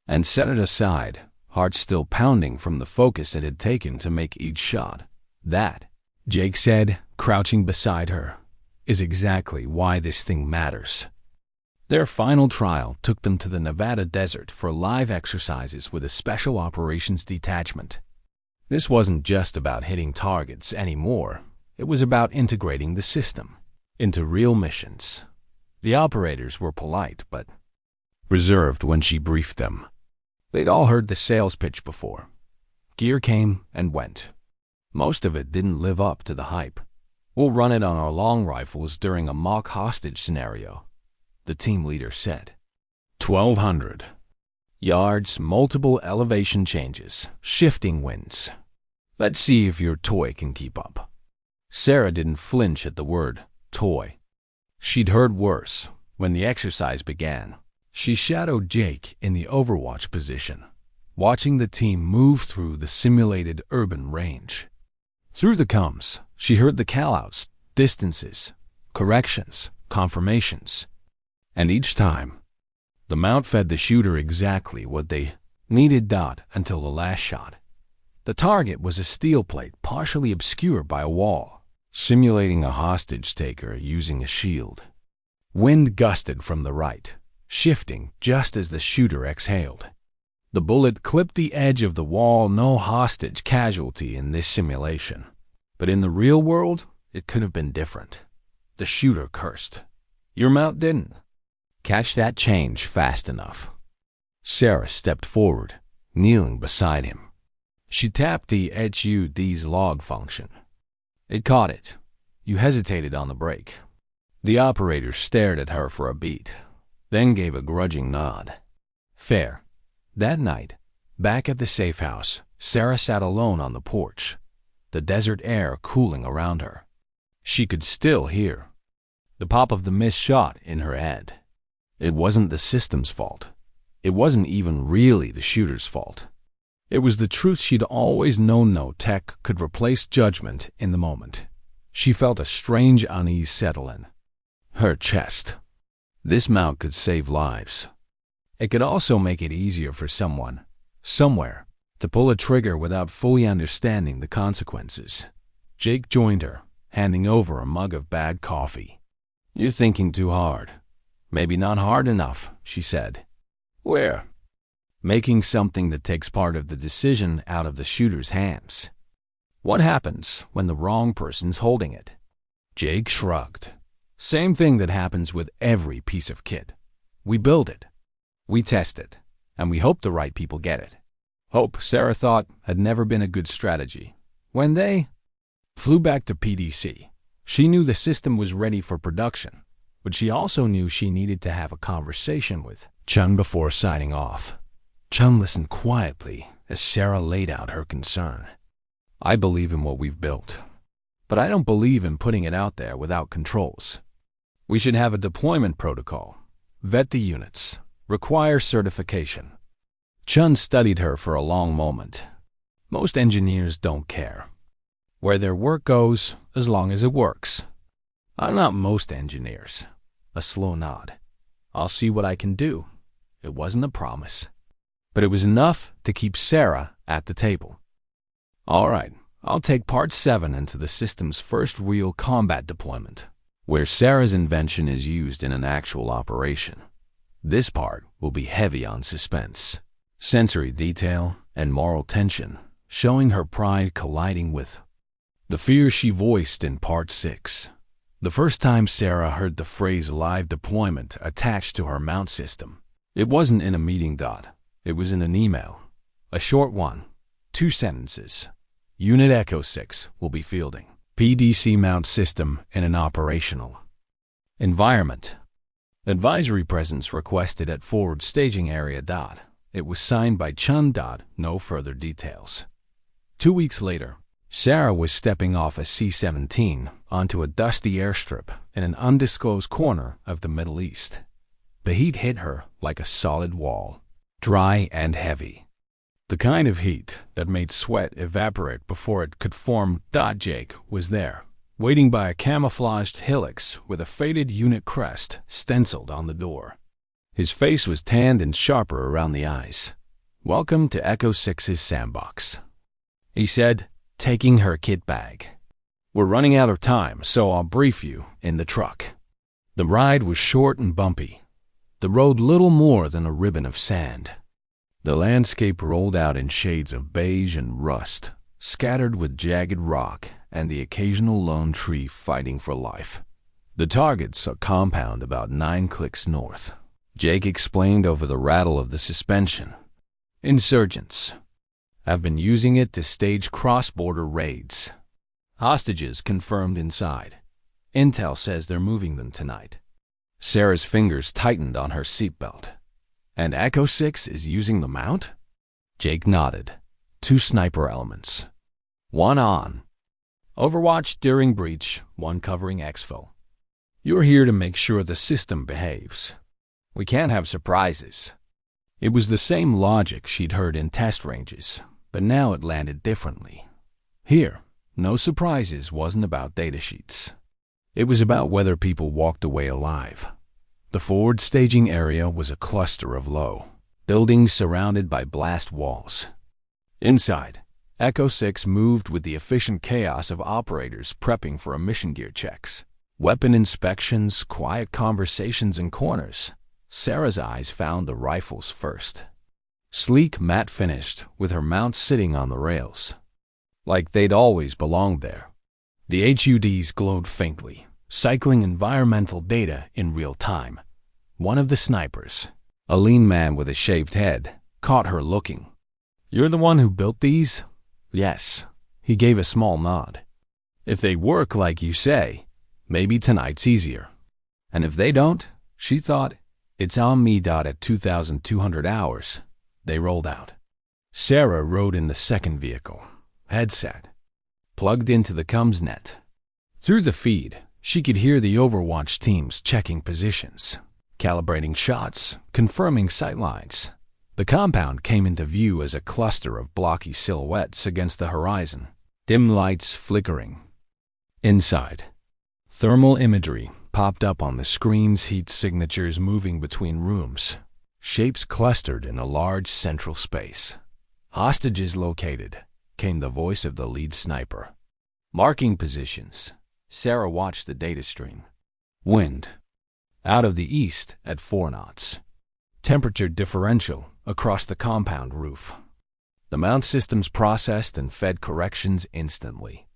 and set it aside, heart still pounding from the focus it had taken to make each shot. That, Jake said, crouching beside her, is exactly why this thing matters. Their final trial took them to the Nevada desert for live exercises with a special operations detachment. This wasn't just about hitting targets anymore. It was about integrating the system into real missions. The operators were polite, but reserved when she briefed them. They'd all heard the sales pitch before. Gear came and went. Most of it didn't live up to the hype. We'll run it on our long rifles during a mock hostage scenario, the team leader said. 1,200 yards, multiple elevation changes, shifting winds. Let's see if your toy can keep up. Sarah didn't flinch at the word toy. She'd heard worse. When the exercise began, she shadowed Jake in the overwatch position, watching the team move through the simulated urban range. Through the comms, she heard the callouts, distances, corrections, confirmations. And each time, the mount fed the shooter exactly what they needed. Until the last shot. The target was a steel plate partially obscured by a wall, simulating a hostage taker using a shield. Wind gusted from the right, shifting just as the shooter exhaled. The bullet clipped the edge of the wall. No hostage casualty in this simulation. But in the real world, it could have been different. The shooter cursed. Your mount didn't catch that change fast enough. Sarah stepped forward, kneeling beside him. She tapped the HUD's log function. It caught it. You hesitated on the brake. The operator stared at her for a beat, then gave a grudging nod. Fair. That night, back at the safe house, Sarah sat alone on the porch, the desert air cooling around her. She could still hear the pop of the missed shot in her head. It wasn't the system's fault. It wasn't even really the shooter's fault. It was the truth she'd always known: no tech could replace judgment in the moment. She felt a strange unease settle in her chest. This mount could save lives. It could also make it easier for someone, somewhere, to pull a trigger without fully understanding the consequences. Jake joined her, handing over a mug of bad coffee. You're thinking too hard. Maybe not hard enough, she said. Where? Making something that takes part of the decision out of the shooter's hands. What happens when the wrong person's holding it? Jake shrugged. Same thing that happens with every piece of kit. We build it. We test it, and we hope the right people get it. Hope, Sarah thought, had never been a good strategy. When they flew back to PDC, she knew the system was ready for production. but she also knew she needed to have a conversation with Chun before signing off. Chun listened quietly as Sarah laid out her concern. I believe in what we've built, but I don't believe in putting it out there without controls. We should have a deployment protocol, vet the units, require certification. Chun studied her for a long moment. Most engineers don't care where their work goes as long as it works. I'm not most engineers. A slow nod. I'll see what I can do. It wasn't a promise, but it was enough to keep Sarah at the table. All right, I'll take Part 7 into the system's first real combat deployment, where Sarah's invention is used in an actual operation. This part will be heavy on suspense, sensory detail, and moral tension, showing her pride colliding with the fear she voiced in Part 6. The first time Sarah heard the phrase live deployment attached to her mount system, it wasn't in a meeting. It was in an email. A short one, 2 sentences. Unit Echo 6 will be fielding PDC mount system in an operational environment. Advisory presence requested at forward staging area. It was signed by Chun. No further details. 2 weeks later, Sarah was stepping off a C-17 onto a dusty airstrip in an undisclosed corner of the Middle East. The heat hit her like a solid wall, dry and heavy. The kind of heat that made sweat evaporate before it could form. Jake was there, waiting by a camouflaged hillock with a faded unit crest stenciled on the door. His face was tanned and sharper around the eyes. "Welcome to Echo 6's sandbox," he said, taking her kit bag. "We're running out of time, so I'll brief you in the truck." The ride was short and bumpy. The road little more than a ribbon of sand. The landscape rolled out in shades of beige and rust, scattered with jagged rock and the occasional lone tree fighting for life. "The target's a compound about 9 clicks north," Jake explained over the rattle of the suspension. "Insurgents. I've been using it to stage cross-border raids. Hostages confirmed inside. Intel says they're moving them tonight." Sarah's fingers tightened on her seatbelt. "And Echo 6 is using the mount?" Jake nodded. 2 sniper elements. One on Overwatch during breach, one covering exfil. "You're here to make sure the system behaves. We can't have surprises." It was the same logic she'd heard in test ranges, but now it landed differently. Here, no surprises wasn't about datasheets. It was about whether people walked away alive. The forward staging area was a cluster of low buildings surrounded by blast walls. Inside, Echo 6 moved with the efficient chaos of operators prepping for emission gear checks, weapon inspections, quiet conversations in corners. Sarah's eyes found the rifles first. Sleek, matte finished, with her mount sitting on the rails, like they'd always belonged there. The HUDs glowed faintly, cycling environmental data in real time. One of the snipers, a lean man with a shaved head, caught her looking. "You're the one who built these?" "Yes." He gave a small nod. "If they work like you say, maybe tonight's easier. And if they don't," she thought, "it's on me." At 2,200 hours, they rolled out. Sarah rode in the second vehicle, headset plugged into the comms net. Through the feed, she could hear the Overwatch teams checking positions, calibrating shots, confirming sightlines. The compound came into view as a cluster of blocky silhouettes against the horizon, dim lights flickering. Inside, thermal imagery popped up on the screens, heat signatures moving between rooms, shapes clustered in a large central space. "Hostages located," came the voice of the lead sniper. Marking positions, Sarah watched the data stream. Wind out of the east at 4 knots. Temperature differential across the compound roof. The mount systems processed and fed corrections instantly.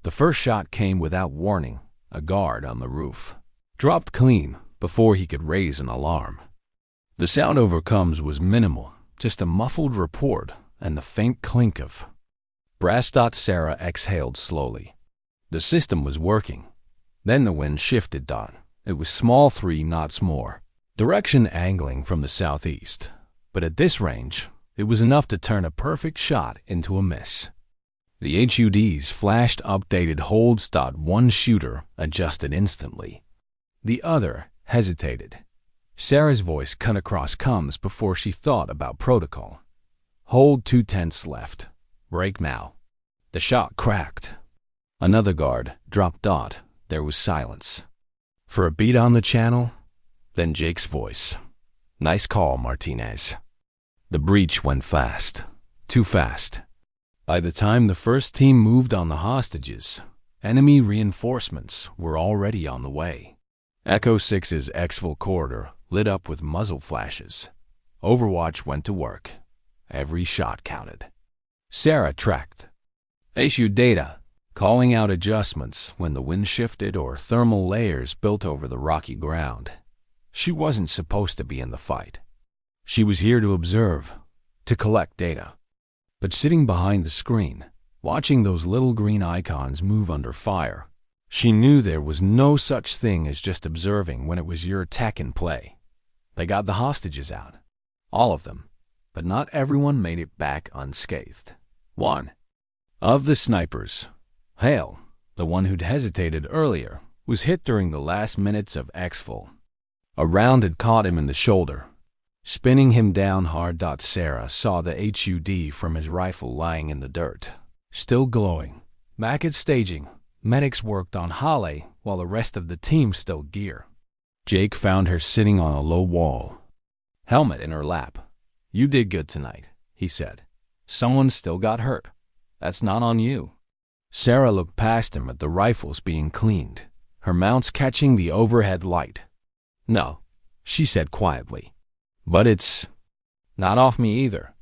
The first shot came without warning. A guard on the roof dropped clean before he could raise an alarm. The sound over comms was minimal, just a muffled report and the faint clink of brass. Sarah exhaled slowly. The system was working. Then the wind shifted. It was small 3 knots more. Direction angling from the southeast. But at this range, it was enough to turn a perfect shot into a miss. The HUDs flashed updated holds. One shooter adjusted instantly. The other hesitated. Sarah's voice cut across comms before she thought about protocol. Hold 2/10 left. Break now. The shot cracked. Another guard dropped. There was silence. For a beat on the channel, then Jake's voice. Nice call, Martinez. The breach went fast. Too fast. By the time the first team moved on the hostages, enemy reinforcements were already on the way. Echo 6's exfil corridor lit up with muzzle flashes. Overwatch went to work. Every shot counted. Sarah tracked. Issue data, calling out adjustments when the wind shifted or thermal layers built over the rocky ground. She wasn't supposed to be in the fight. She was here to observe, to collect data. But sitting behind the screen, watching those little green icons move under fire, she knew there was no such thing as just observing when it was your tech in play. They got the hostages out. All of them. But not everyone made it back unscathed. One of the snipers, Hale, the one who'd hesitated earlier, was hit during the last minutes of exfil. A round had caught him in the shoulder, spinning him down hard. Sarah saw the HUD from his rifle lying in the dirt, still glowing. Back at staging, medics worked on Halle while the rest of the team stowed gear. Jake found her sitting on a low wall, helmet in her lap. You did good tonight, he said. Someone still got hurt. That's not on you. Sarah looked past him at the rifles being cleaned, her mounts catching the overhead light. No, she said quietly. But it's not off me either.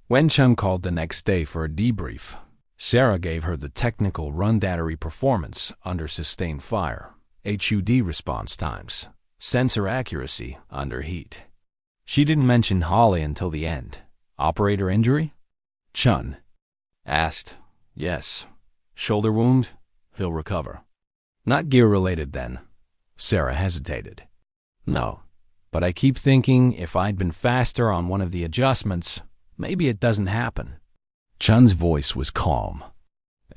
When Chun called the next day for a debrief, Sarah gave her the technical run performance under sustained fire, HUD response times, sensor accuracy under heat. She didn't mention Holly until the end. Operator injury? Chun asked. Yes. Shoulder wound? He'll recover. Not gear-related then. Sarah hesitated. No, but I keep thinking if I'd been faster on one of the adjustments, maybe it doesn't happen. Chun's voice was calm.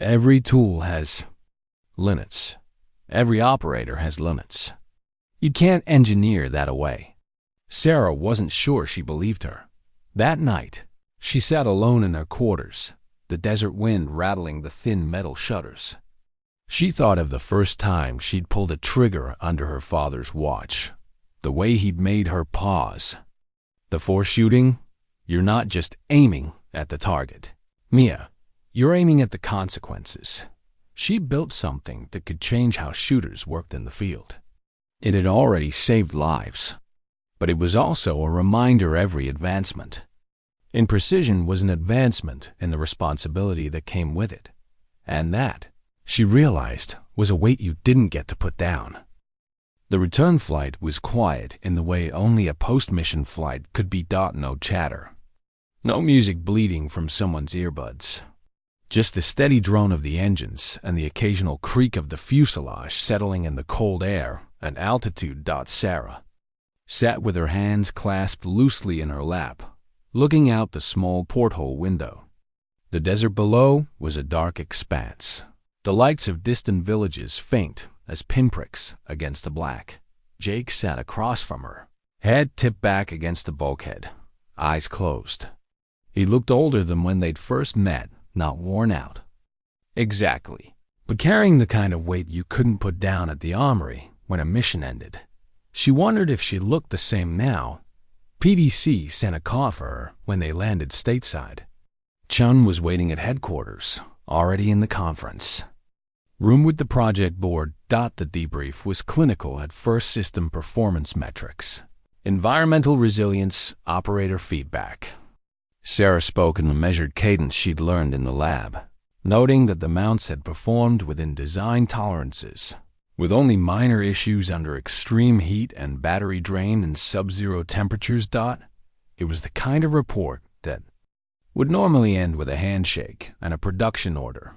Every tool has limits. Every operator has limits. You can't engineer that away. Sarah wasn't sure she believed her. That night, she sat alone in her quarters, the desert wind rattling the thin metal shutters. She thought of the first time she'd pulled a trigger under her father's watch, the way he'd made her pause. Before shooting, you're not just aiming at the target. Mia, you're aiming at the consequences. She built something that could change how shooters worked in the field. It had already saved lives. But it was also a reminder every advancement in precision was an advancement in the responsibility that came with it. And that, she realized, was a weight you didn't get to put down. The return flight was quiet in the way only a post-mission flight could be. No chatter. No music bleeding from someone's earbuds. Just the steady drone of the engines and the occasional creak of the fuselage settling in the cold air at altitude. Sarah sat with her hands clasped loosely in her lap, looking out the small porthole window. The desert below was a dark expanse, the lights of distant villages faint as pinpricks against the black. Jake sat across from her, head tipped back against the bulkhead, eyes closed. He looked older than when they'd first met, not worn out. Exactly, but carrying the kind of weight you couldn't put down at the armory when a mission ended. She wondered if she looked the same now. PDC sent a call for her when they landed stateside. Chun was waiting at headquarters, already in the conference room with the project board. The debrief was clinical at first: system performance metrics, environmental resilience, operator feedback. Sarah spoke in the measured cadence she'd learned in the lab, noting that the mounts had performed within design tolerances, with only minor issues under extreme heat and battery drain in sub-zero temperatures. It was the kind of report that would normally end with a handshake and a production order.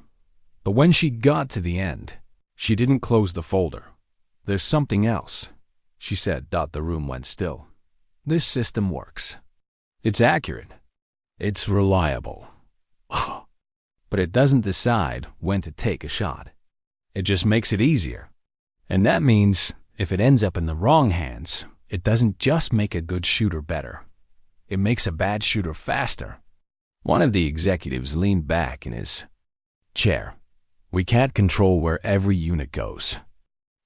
But when she got to the end, she didn't close the folder. There's something else, she said. The room went still. This system works. It's accurate. It's reliable. But it doesn't decide when to take a shot. It just makes it easier. And that means if it ends up in the wrong hands, it doesn't just make a good shooter better. It makes a bad shooter faster. One of the executives leaned back in his chair. We can't control where every unit goes.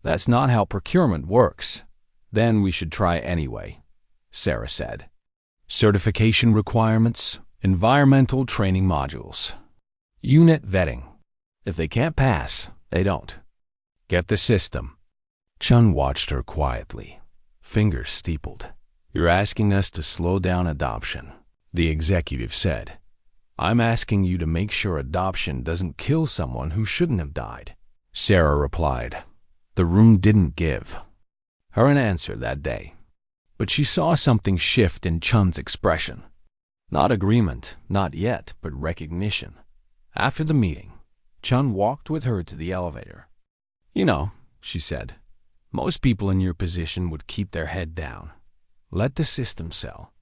That's not how procurement works. Then we should try anyway, Sarah said. Certification requirements, environmental training modules, unit vetting. If they can't pass, they don't. Get the system. Chun watched her quietly, fingers steepled. You're asking us to slow down adoption, the executive said. I'm asking you to make sure adoption doesn't kill someone who shouldn't have died, Sarah replied. The room didn't give her an answer that day, but she saw something shift in Chun's expression. Not agreement, not yet, but recognition. After the meeting, Chun walked with her to the elevator. You know, she said, most people in your position would keep their head down. Let the system sell.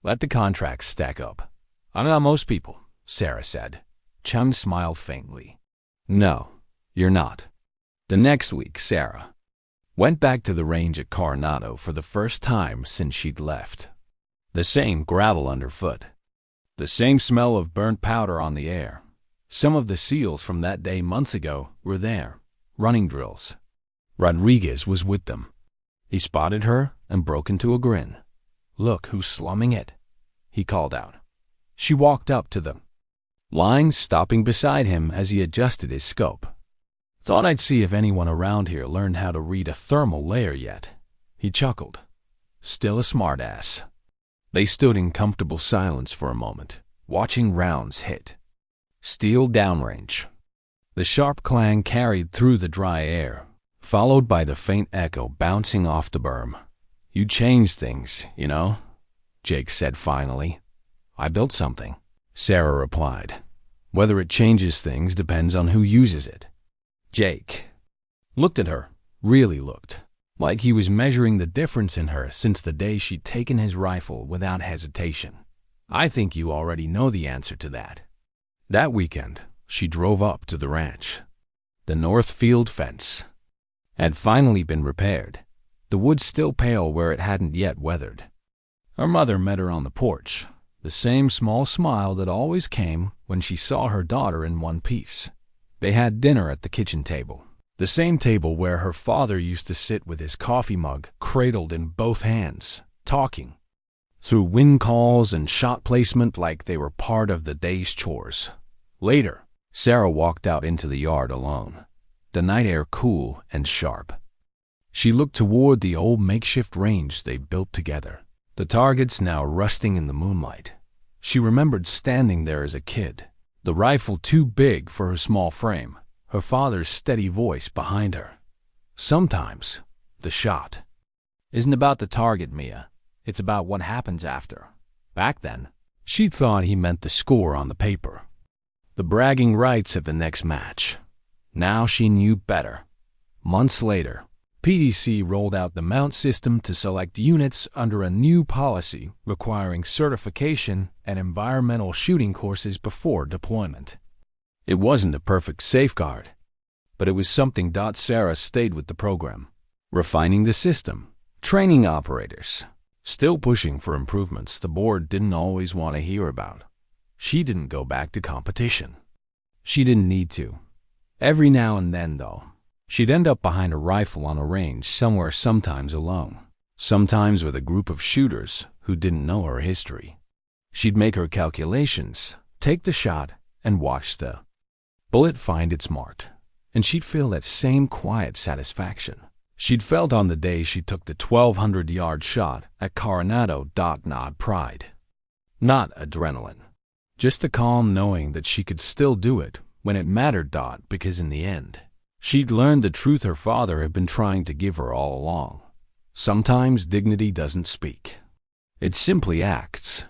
Let the contracts stack up. I'm not most people, Sarah said. Chun smiled faintly. No, you're not. The next week, Sarah went back to the range at Coronado for the first time since she'd left. The same gravel underfoot. The same smell of burnt powder on the air. Some of the SEALs from that day months ago were there, running drills. Rodriguez was with them. He spotted her and broke into a grin. Look who's slumming it, he called out. She walked up to them, lying, stopping beside him as he adjusted his scope. Thought I'd see if anyone around here learned how to read a thermal layer yet. He chuckled. Still a smartass. They stood in comfortable silence for a moment, watching rounds hit. Steel downrange. The sharp clang carried through the dry air, followed by the faint echo bouncing off the berm. You changed things, you know, Jake said finally. I built something, Sarah replied. Whether it changes things depends on who uses it. Jake looked at her, really looked, like he was measuring the difference in her since the day she'd taken his rifle without hesitation. I think you already know the answer to that. That weekend, she drove up to the ranch. The north field fence had finally been repaired, the wood still pale where it hadn't yet weathered. Her mother met her on the porch, the same small smile that always came when she saw her daughter in one piece. They had dinner at the kitchen table, the same table where her father used to sit with his coffee mug cradled in both hands, talking through wind calls and shot placement like they were part of the day's chores. Later, Sarah walked out into the yard alone, the night air cool and sharp. She looked toward the old makeshift range they built together, the targets now rusting in the moonlight. She remembered standing there as a kid, the rifle too big for her small frame, her father's steady voice behind her. Sometimes, the shot isn't about the target, Mia. It's about what happens after. Back then, she thought he meant the score on the paper, the bragging rights at the next match. Now she knew better. Months later, PDC rolled out the mount system to select units under a new policy requiring certification and environmental shooting courses before deployment. It wasn't a perfect safeguard, but it was something. Sarah stayed with the program, refining the system, training operators, still pushing for improvements the board didn't always want to hear about. She didn't go back to competition. She didn't need to. Every now and then, though, she'd end up behind a rifle on a range somewhere, sometimes alone, sometimes with a group of shooters who didn't know her history. She'd make her calculations, take the shot, and watch the bullet find its mark, and she'd feel that same quiet satisfaction she'd felt on the day she took the 1,200-yard shot at Coronado. Not pride, not adrenaline, just the calm knowing that she could still do it when it mattered. Because in the end, she'd learned the truth her father had been trying to give her all along. Sometimes dignity doesn't speak. It simply acts.